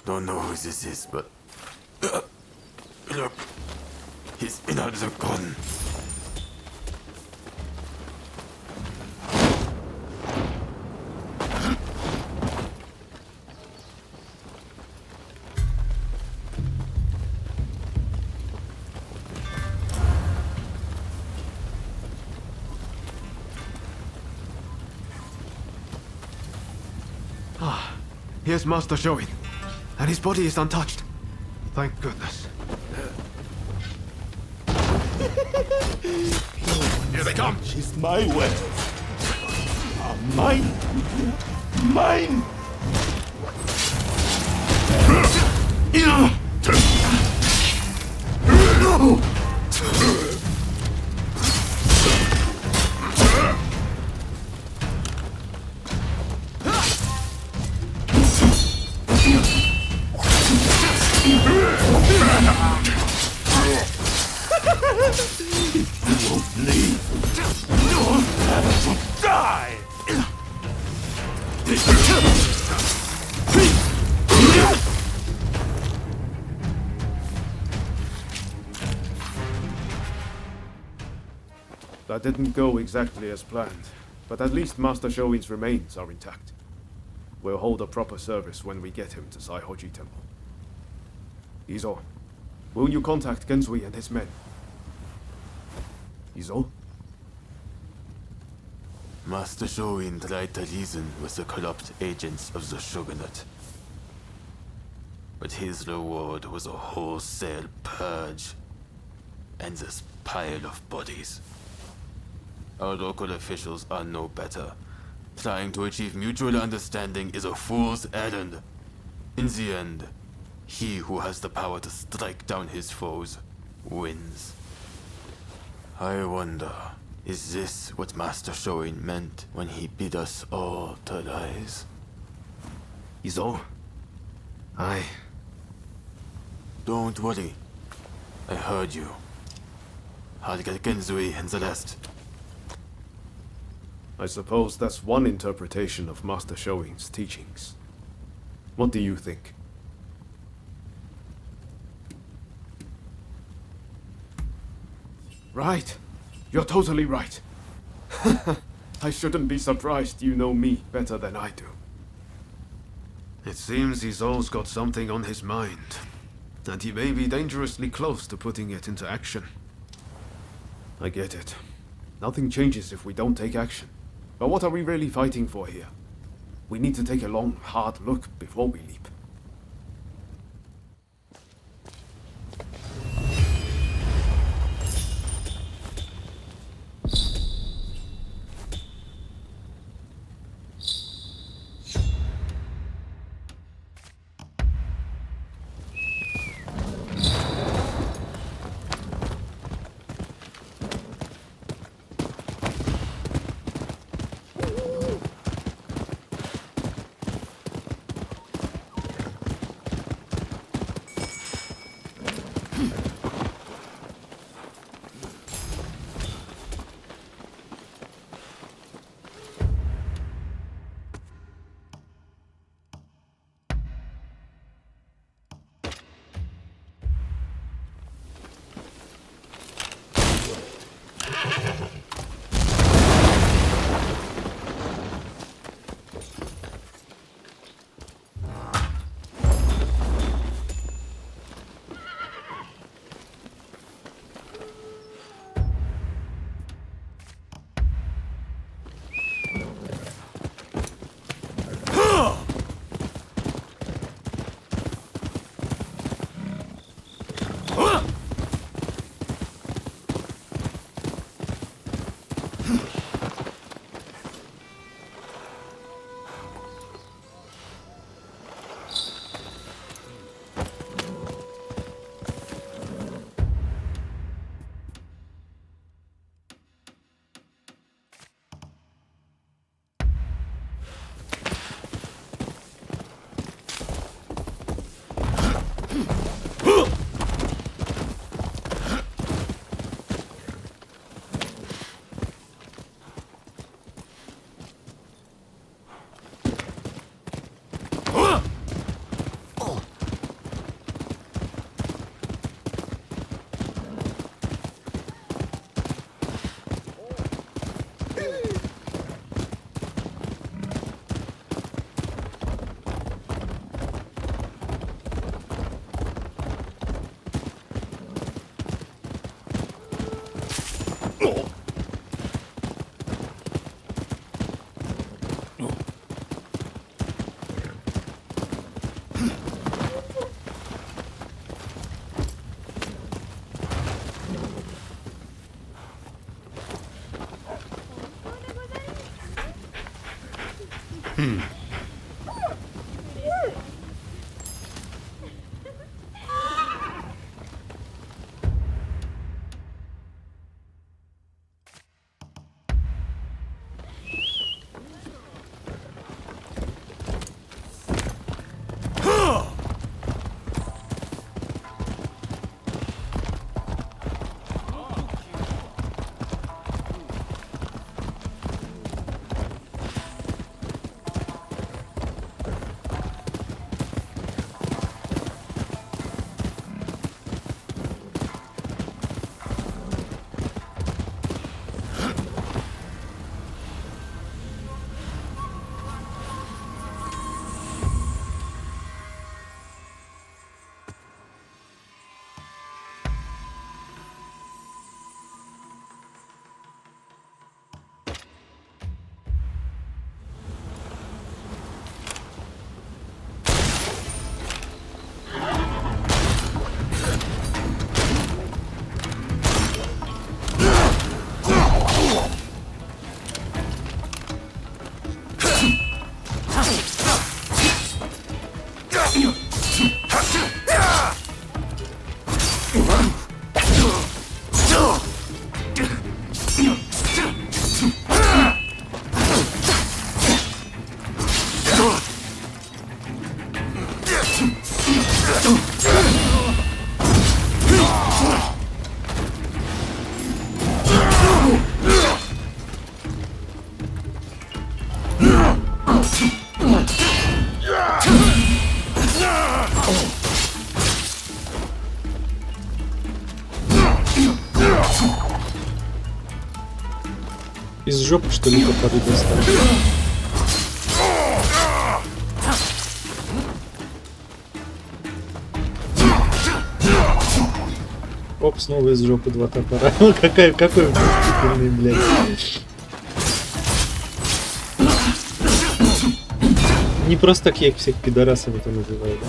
Don't know who this is, but look, he's another gun. Here's Master Shoin, and his body is untouched. Thank goodness. Here they come! She's my wealth. Mine! Mine! Die! That didn't go exactly as planned, but at least Master Shoin's remains are intact. We'll hold a proper service when we get him to Saihoji Temple. Izo, will you contact Genzui and his men? Izo? Master Shoin tried to reason with the corrupt agents of the Shogunate. But his reward was a wholesale purge and this pile of bodies. Our local officials are no better. Trying to achieve mutual understanding is a fool's errand. In the end, he who has the power to strike down his foes wins. I wonder, is this what Master Shoin meant when he bid us all to rise? Izo? Don't worry. I heard you. I'll get Genzui and the rest. I suppose that's one interpretation of Master Shoin's teachings. What do you think? Right. You're totally right. I shouldn't be surprised you know me better than I do. It seems Izo's got something on his mind, and he may be dangerously close to putting it into action. I get it. Nothing changes if we don't take action. But what are we really fighting for here? We need to take a long, hard look before we leap. Из жопы, что ли, топоры достали? Оп, снова из жопы 2 топора. Какой вкусный, блядь. Не просто так я их всех пидорасов это называю, да?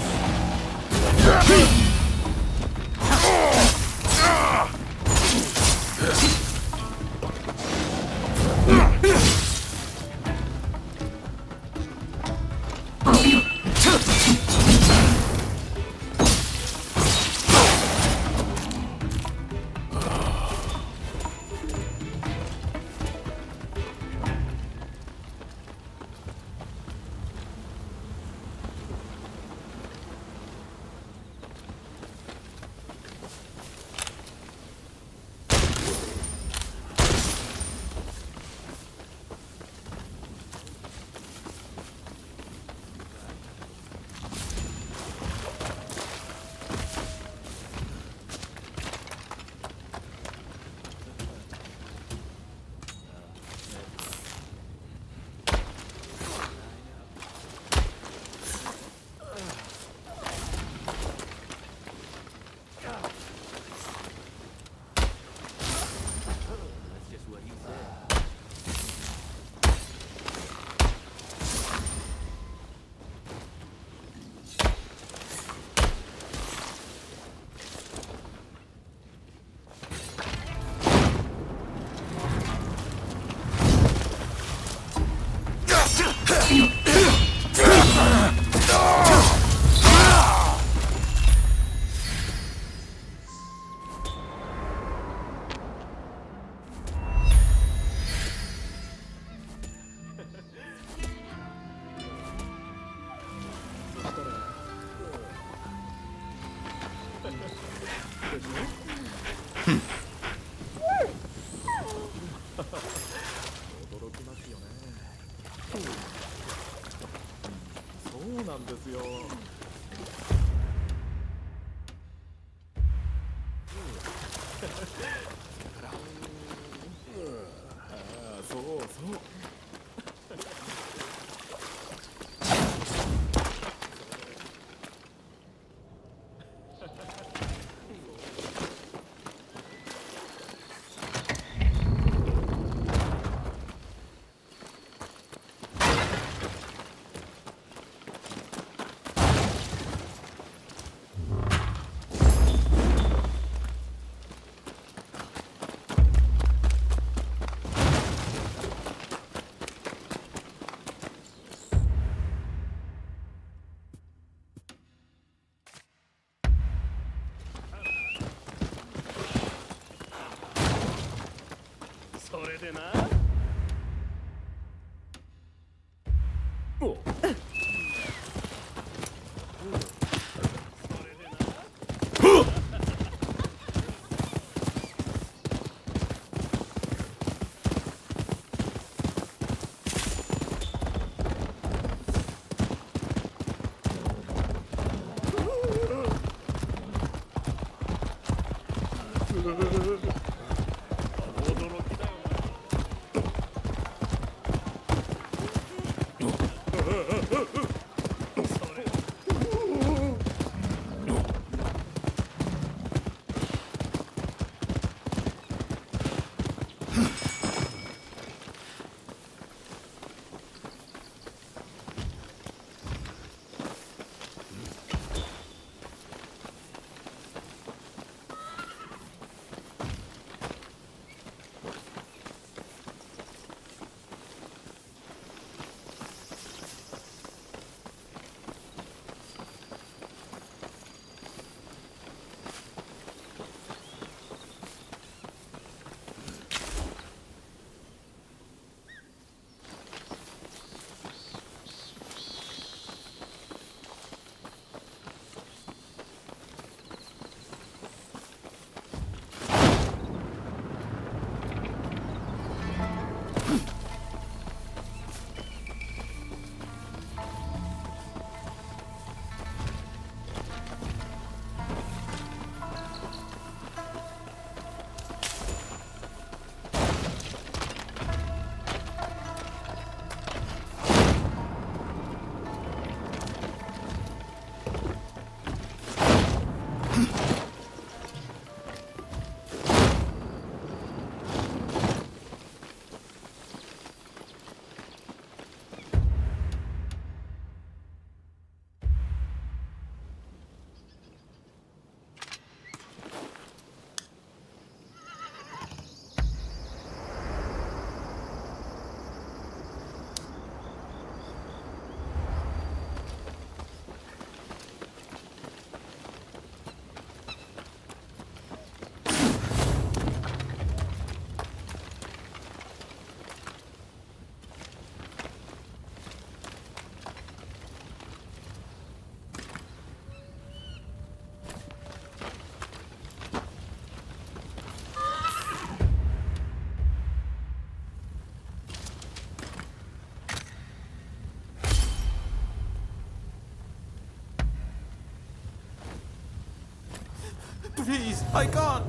Please, I can't.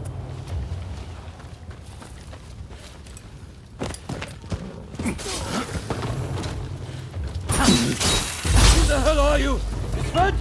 Who the hell are you? What?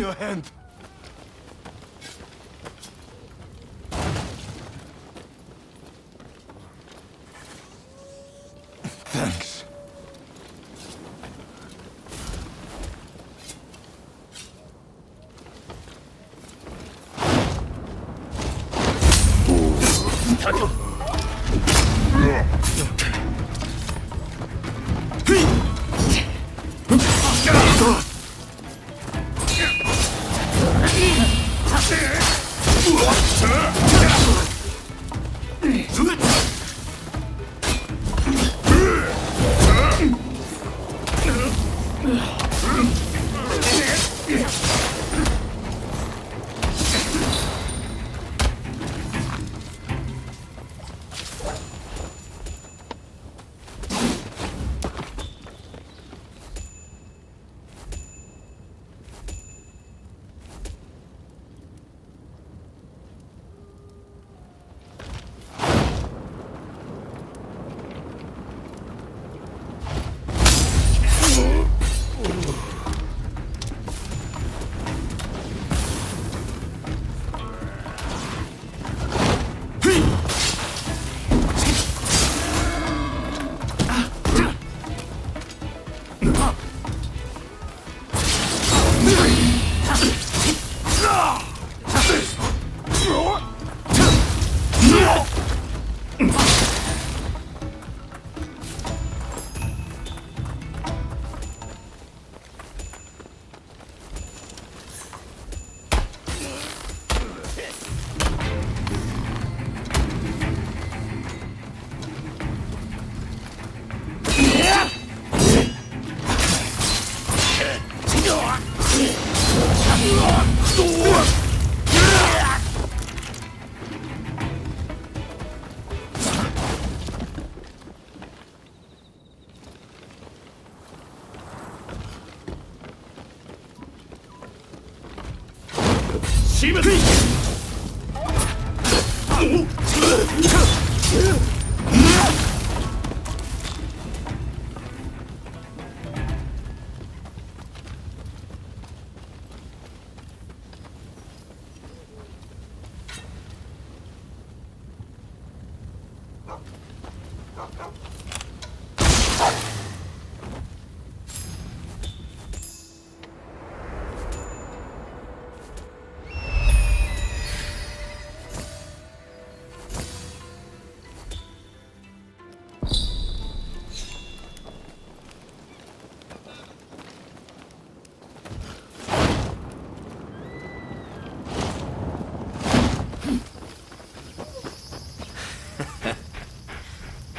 your hand. Thanks.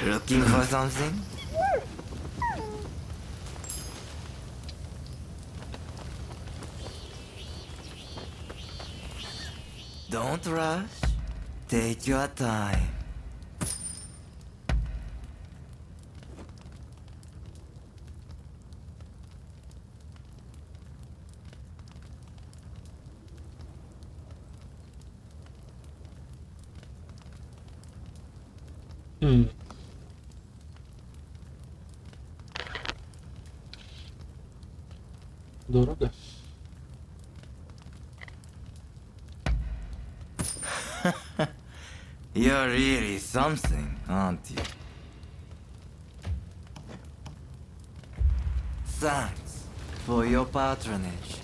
Looking for something? Don't rush. Take your time. Дорого. You're really something, aren't you? Thanks for your patronage.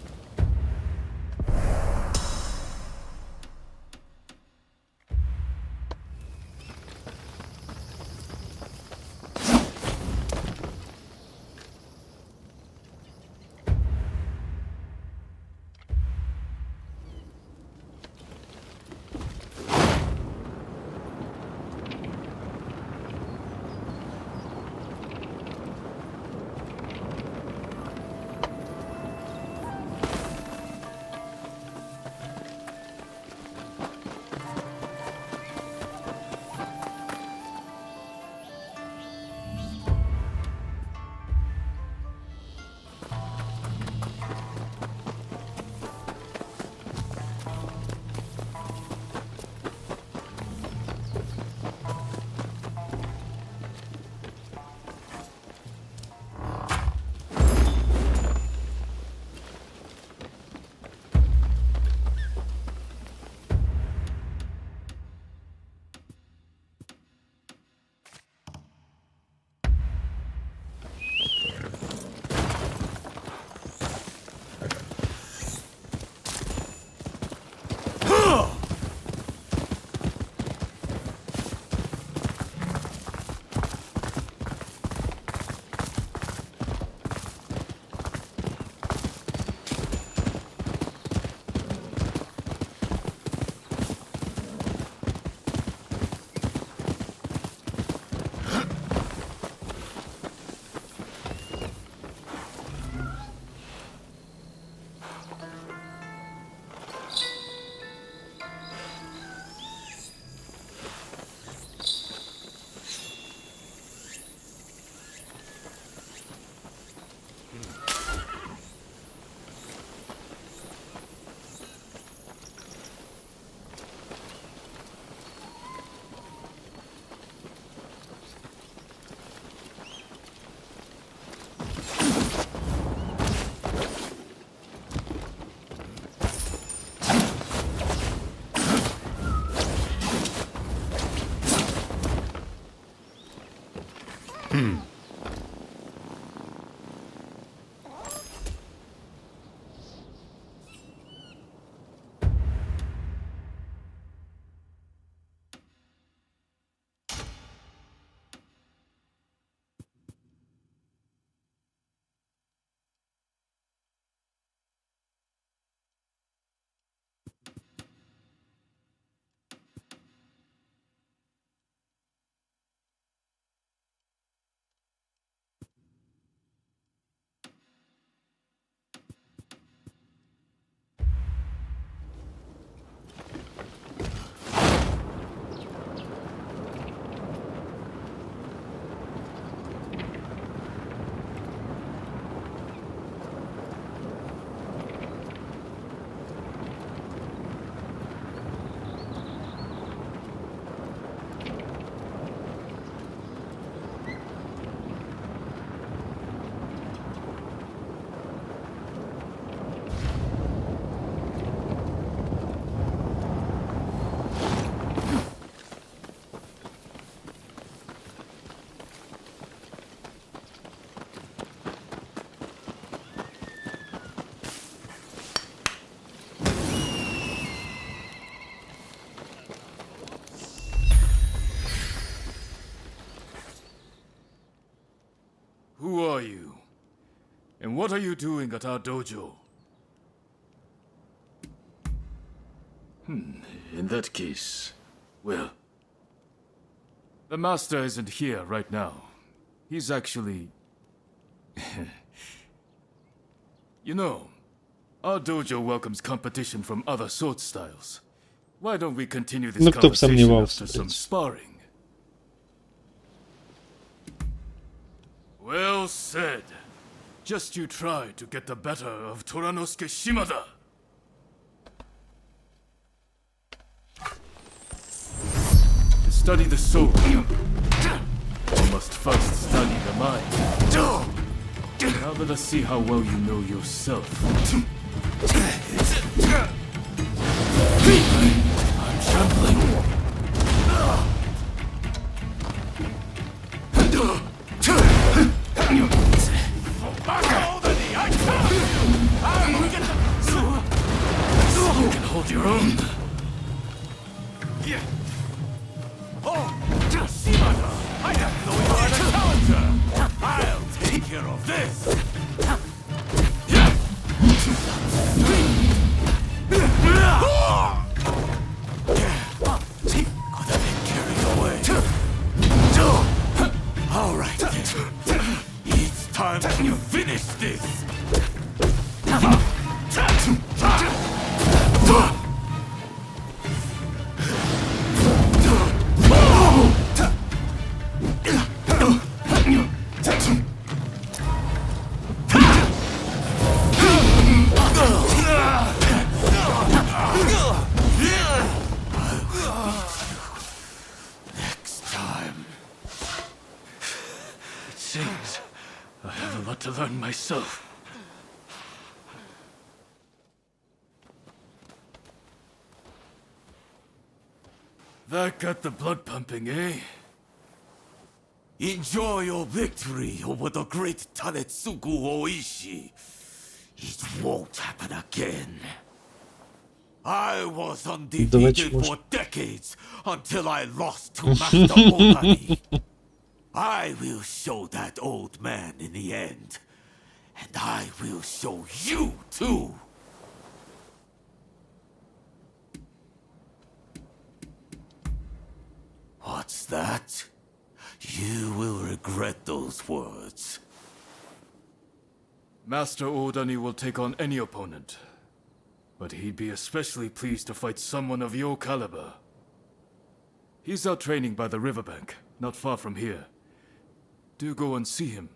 Who are you? And what are you doing at our dojo? In that case, well... The master isn't here right now. He's actually... You know, our dojo welcomes competition from other sword styles. Why don't we continue this Ну, кто бы conversation сомневался, after в some принципе. sparring? Well said. Just you try to get the better of Toranosuke Shimada. To study the soul, you must first study the mind. Now let us see how well you know yourself. I'm trembling. You can hold your own. Oh, Shimada! I didn't know you were the challenger! I'll take care of this! Could have been carried away. All right, it's time to finish this. Next time. It seems I have a lot to learn myself. That got the blood pumping, eh? Enjoy your victory over the great Tanetsugu Oishi. It won't happen again. I was undefeated for decades until I lost to Master Odani. I will show that old man in the end. And I will show you too. What's that? You will regret those words. Master Odani will take on any opponent. But he'd be especially pleased to fight someone of your caliber. He's out training by the riverbank, not far from here. Do go and see him.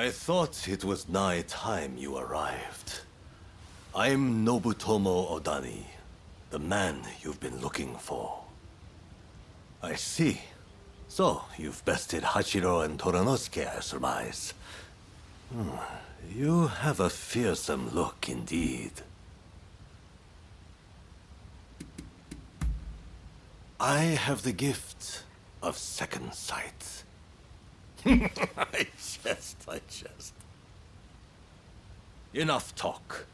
I thought it was nigh time you arrived. I'm Nobutomo Odani, the man you've been looking for. I see. So, you've bested Hachiro and Toranosuke, I surmise. You have a fearsome look indeed. I have the gift of second sight. I jest. Enough talk.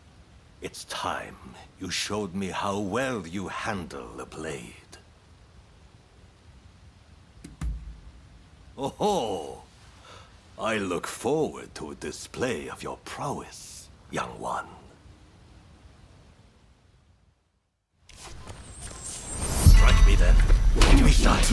It's time you showed me how well you handle a blade. Oh, I look forward to a display of your prowess, young one. Strike me then. Give me shot.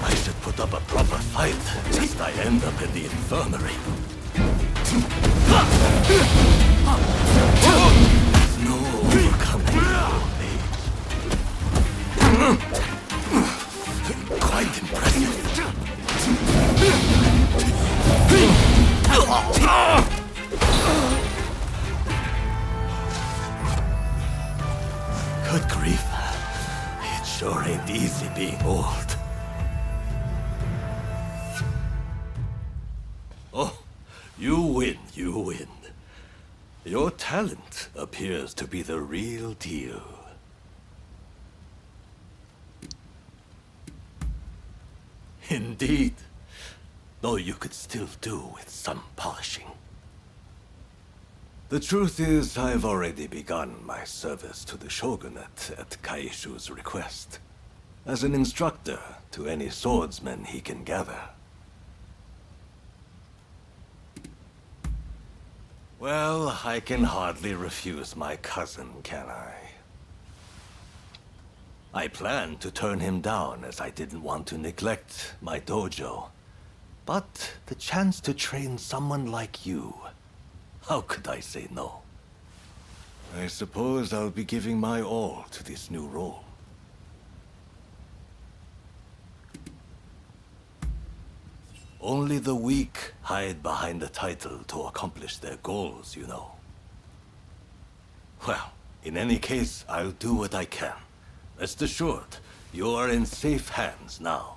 I should put up a proper fight, lest I end up in the infirmary. There's no overcoming me. Quite impressive. Good grief. It sure ain't easy being old. Oh, you win, you win. Your talent appears to be the real deal. Indeed. Though you could still do with some polishing. The truth is, I've already begun my service to the shogunate at Kaishu's request, as an instructor to any swordsmen he can gather. Well, I can hardly refuse my cousin, can I? I planned to turn him down as I didn't want to neglect my dojo. But the chance to train someone like you, how could I say no? I suppose I'll be giving my all to this new role. Only the weak hide behind the title to accomplish their goals, you know. Well, in any case, I'll do what I can. Rest assured, you are in safe hands now.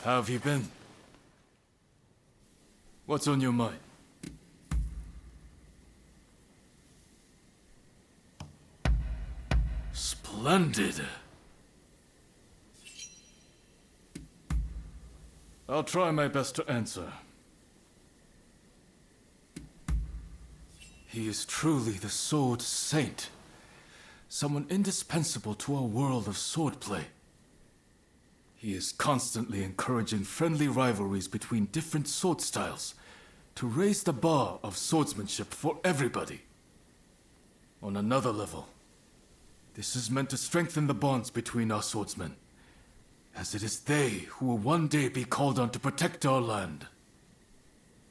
How have you been? What's on your mind? Splendid. I'll try my best to answer. He is truly the Sword Saint. Someone indispensable to our world of swordplay. He is constantly encouraging friendly rivalries between different sword styles to raise the bar of swordsmanship for everybody. On another level, this is meant to strengthen the bonds between our swordsmen, as it is they who will one day be called on to protect our land.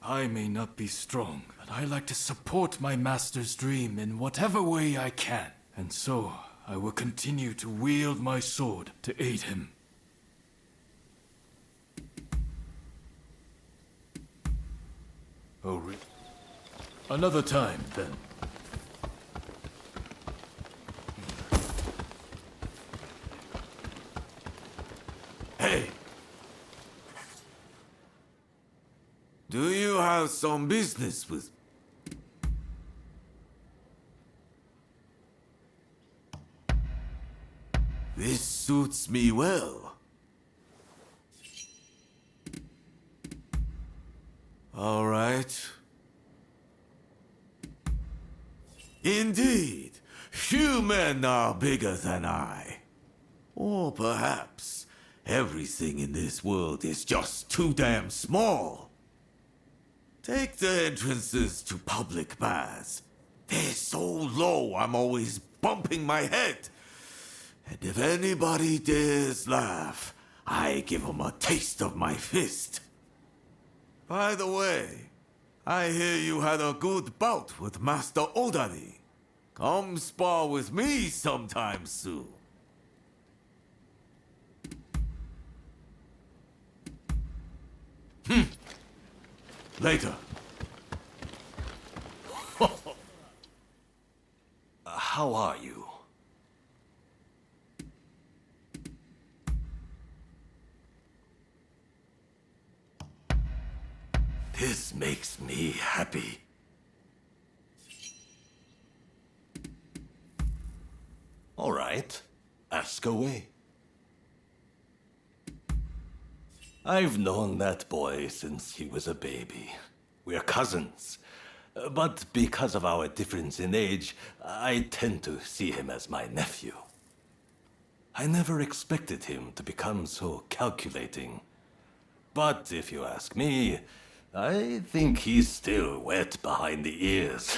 I may not be strong, but I like to support my master's dream in whatever way I can, and so I will continue to wield my sword to aid him. Oh, really? Another time, then. Hey! Do you have some business with... This suits me well. All right. Indeed, few men are bigger than I. Or perhaps everything in this world is just too damn small. Take the entrances to public baths. They're so low, I'm always bumping my head. And if anybody dares laugh, I give them a taste of my fist. By the way, I hear you had a good bout with Master Odani. Come spar with me sometime soon. Later. How are you? This makes me happy. All right, ask away. I've known that boy since he was a baby. We're cousins. But because of our difference in age, I tend to see him as my nephew. I never expected him to become so calculating. But if you ask me, I think he's still wet behind the ears.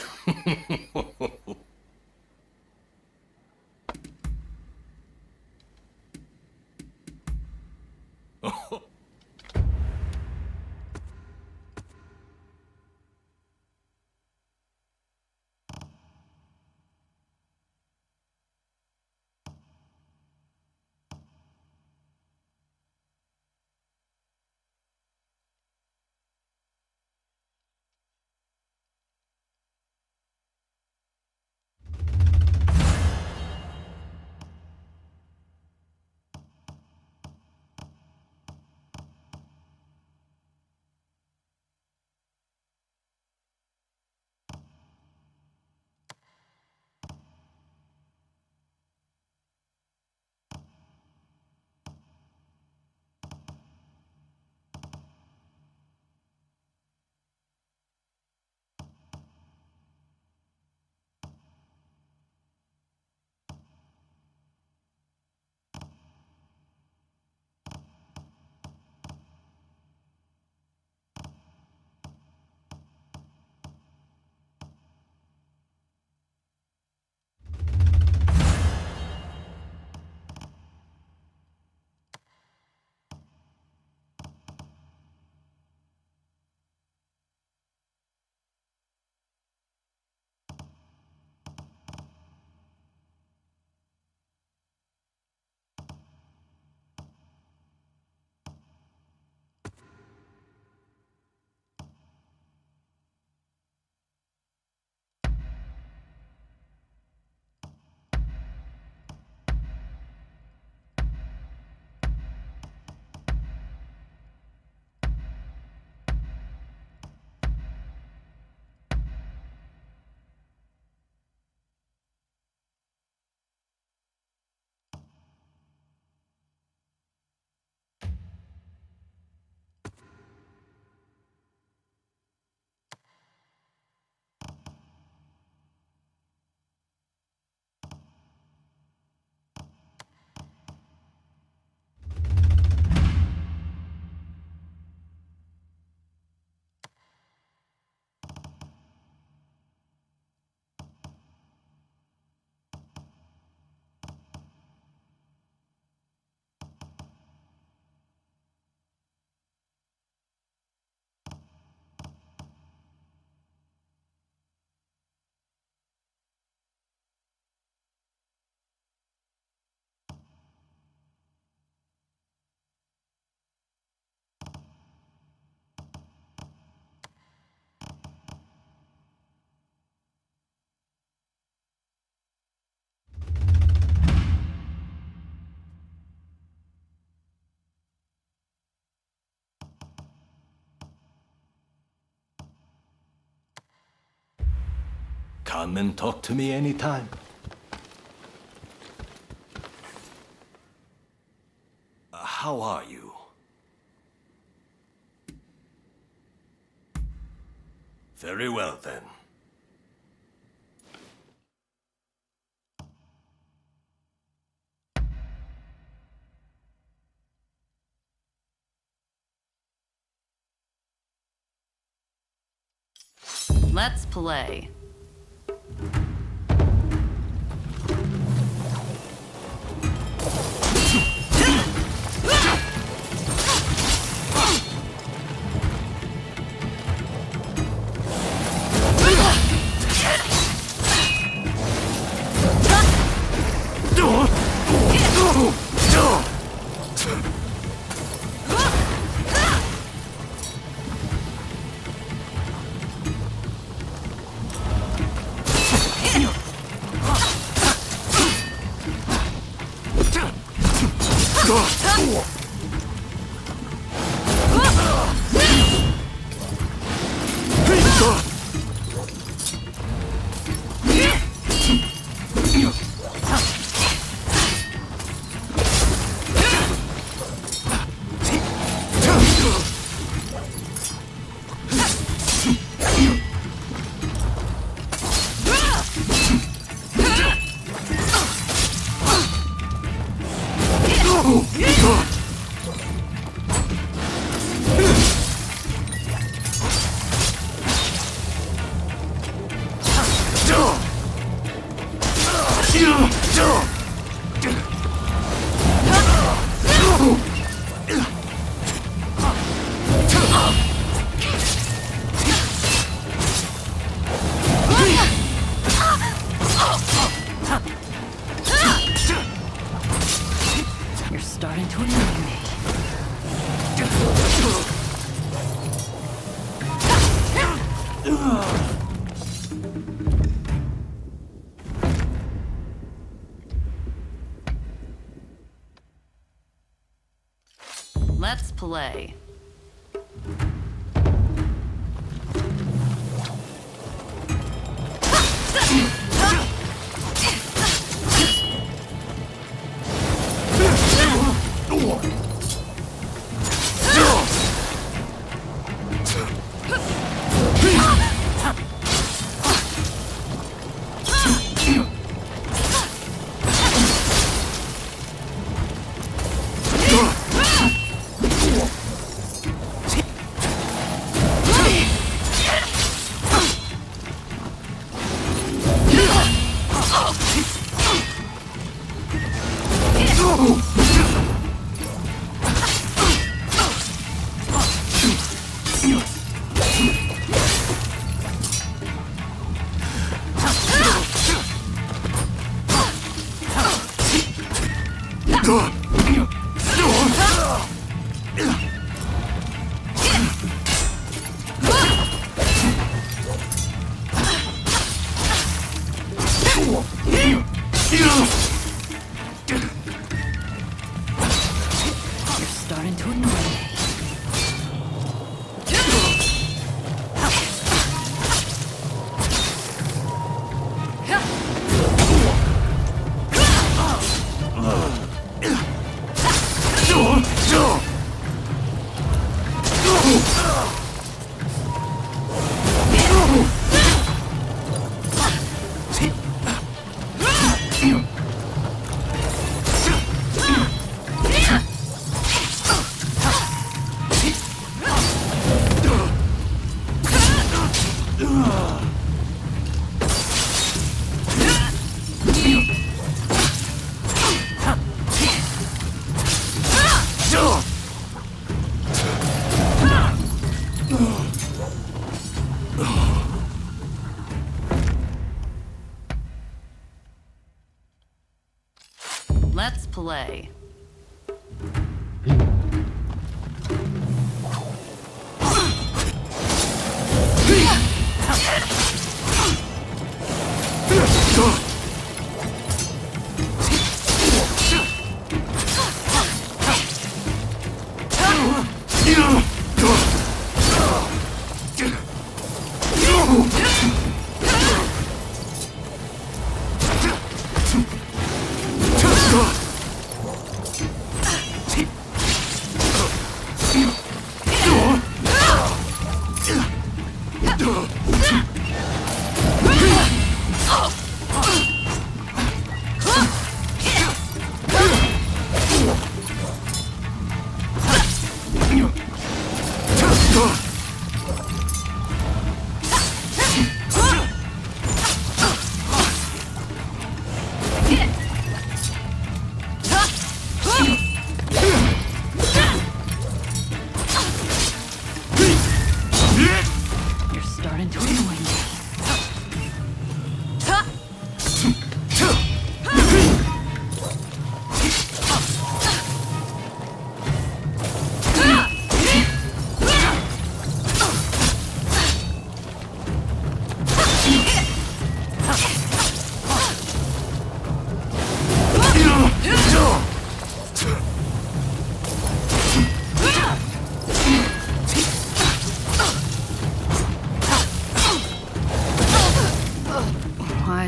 Come and talk to me anytime. How are you? Very well, then. Let's play. Let's play. Let's play.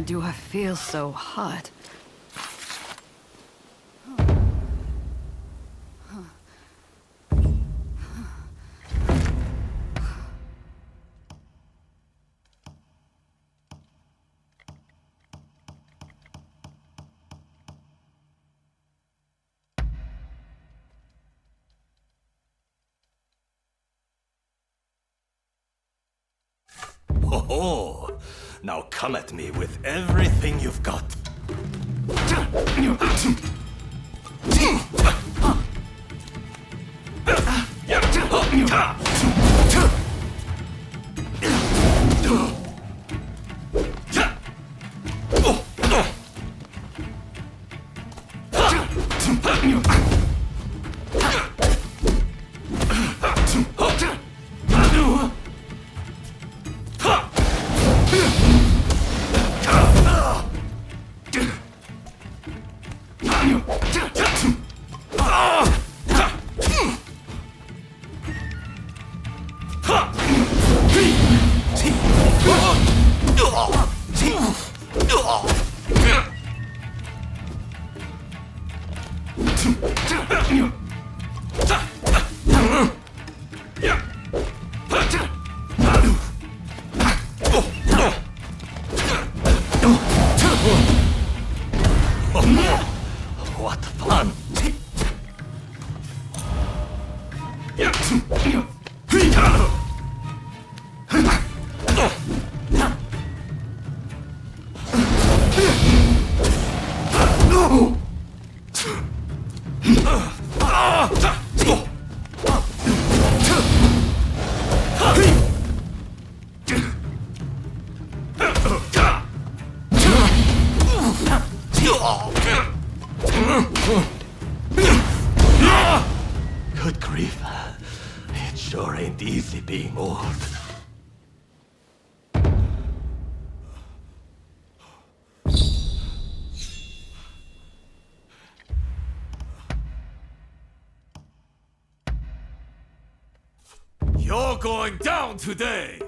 Why do I feel so hot? Ho-ho! Now come at me with everything you've got. What fun! Good grief. It sure ain't easy being old. You're going down today!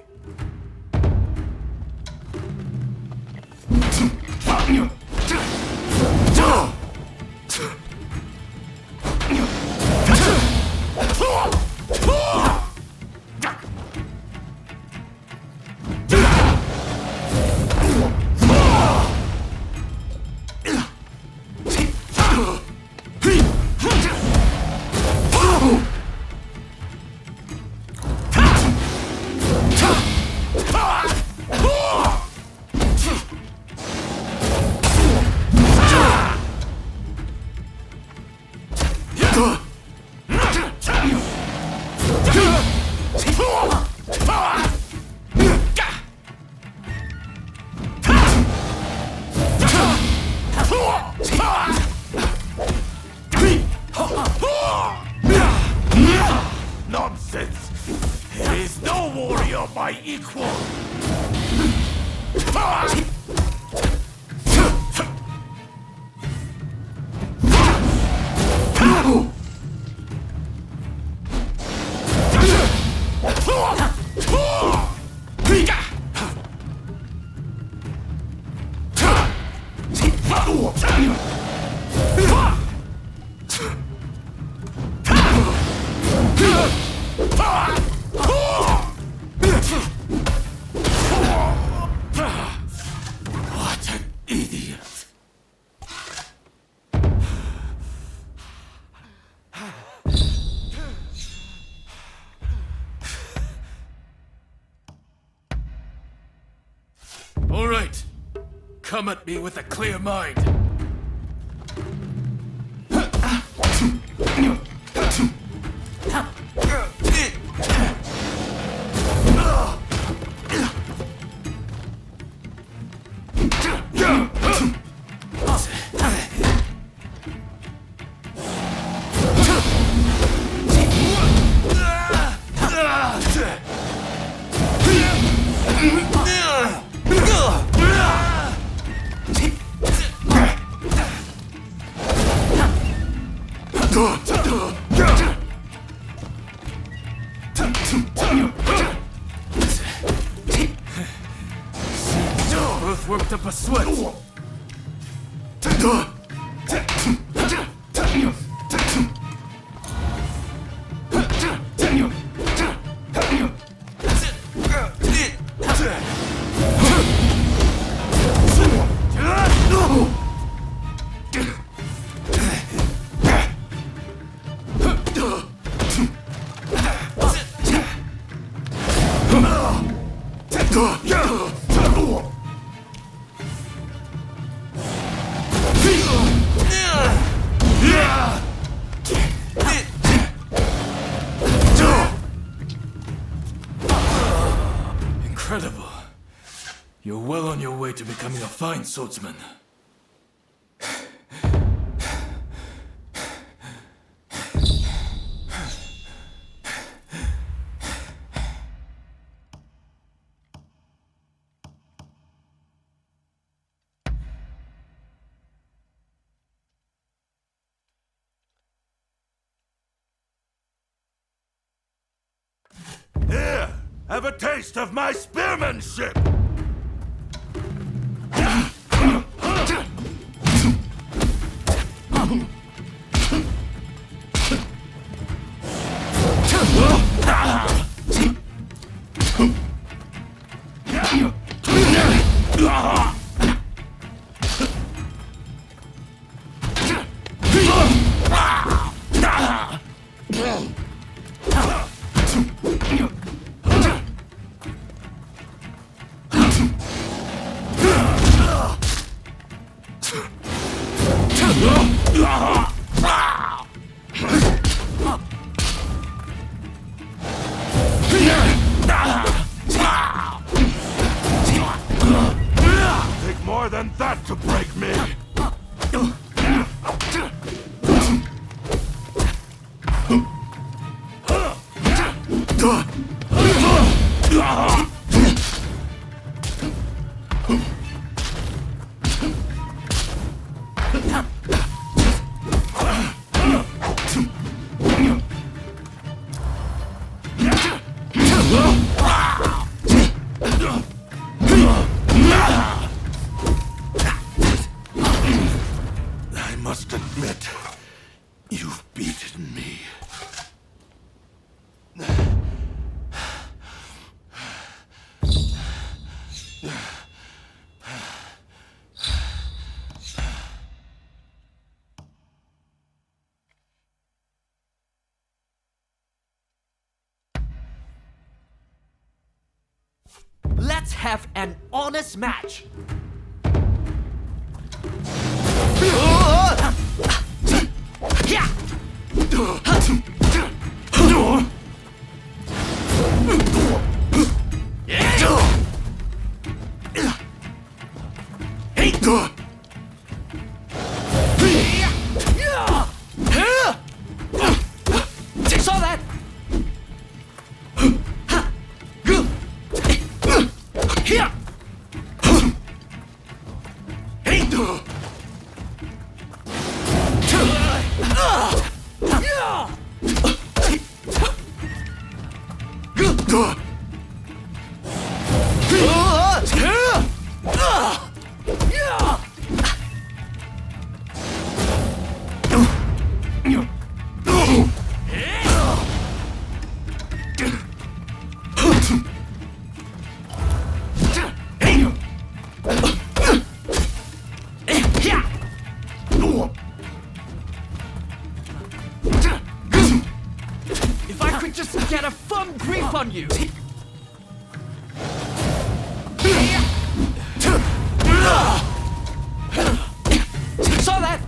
Nonsense! There is no warrior my equal! What an idiot! All right. Come at me with a clear mind. Both worked up a sweat. Incredible. You're well on your way to becoming a fine swordsman. There! Have a taste of my spearmanship! Take more than that to break me! I must admit, you've beaten me. Let's have an honest match. Saw that! If I could just get a firm grip on you! Saw that!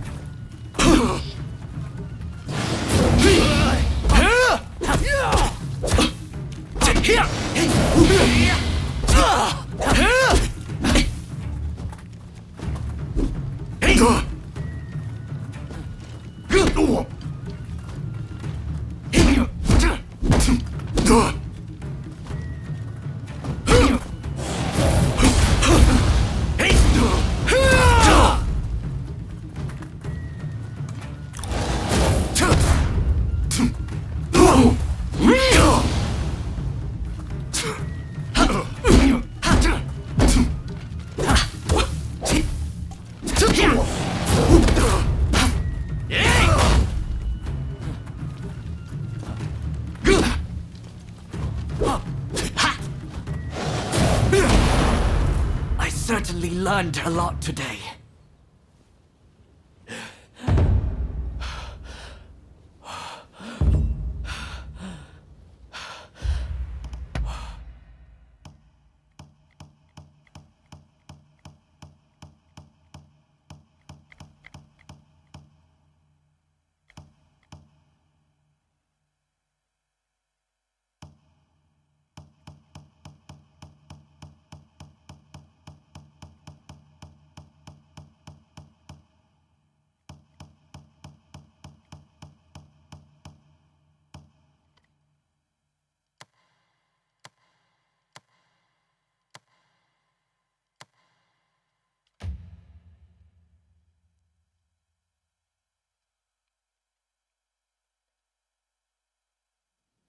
I certainly learned a lot today.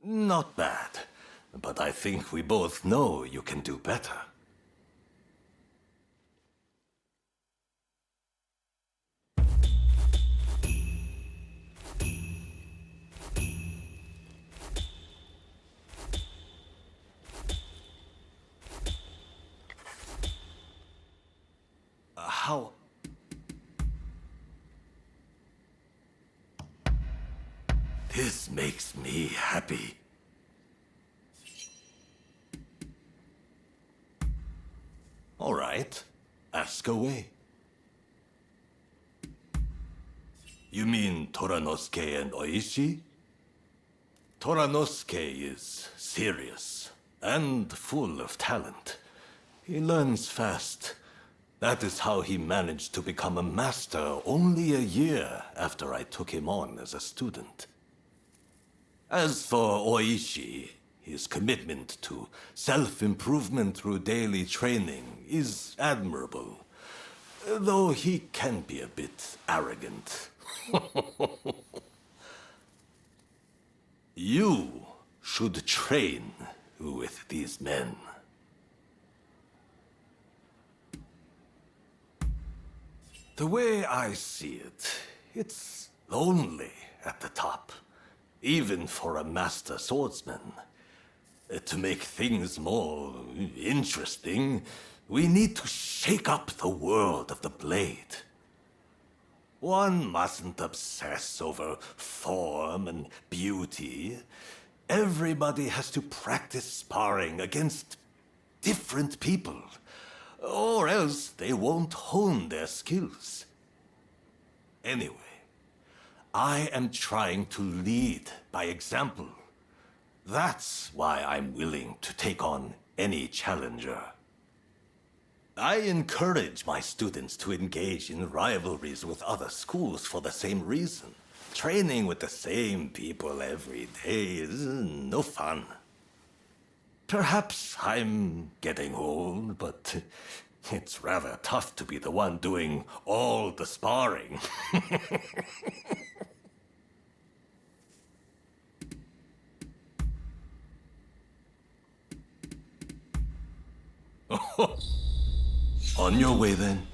Not bad. But I think we both know you can do better. How? This makes me happy. All right, ask away. You mean Toranosuke and Oishi? Toranosuke is serious and full of talent. He learns fast. That is how he managed to become a master only a year after I took him on as a student. As for Oishi, his commitment to self-improvement through daily training is admirable, though he can be a bit arrogant. You should train with these men. The way I see it, it's lonely at the top, even for a master swordsman. To make things more interesting, we need to shake up the world of the blade. One mustn't obsess over form and beauty. Everybody has to practice sparring against different people, or else they won't hone their skills. Anyway, I am trying to lead by example. That's why I'm willing to take on any challenger. I encourage my students to engage in rivalries with other schools for the same reason. Training with the same people every day is no fun. Perhaps I'm getting old, but it's rather tough to be the one doing all the sparring. On your way then.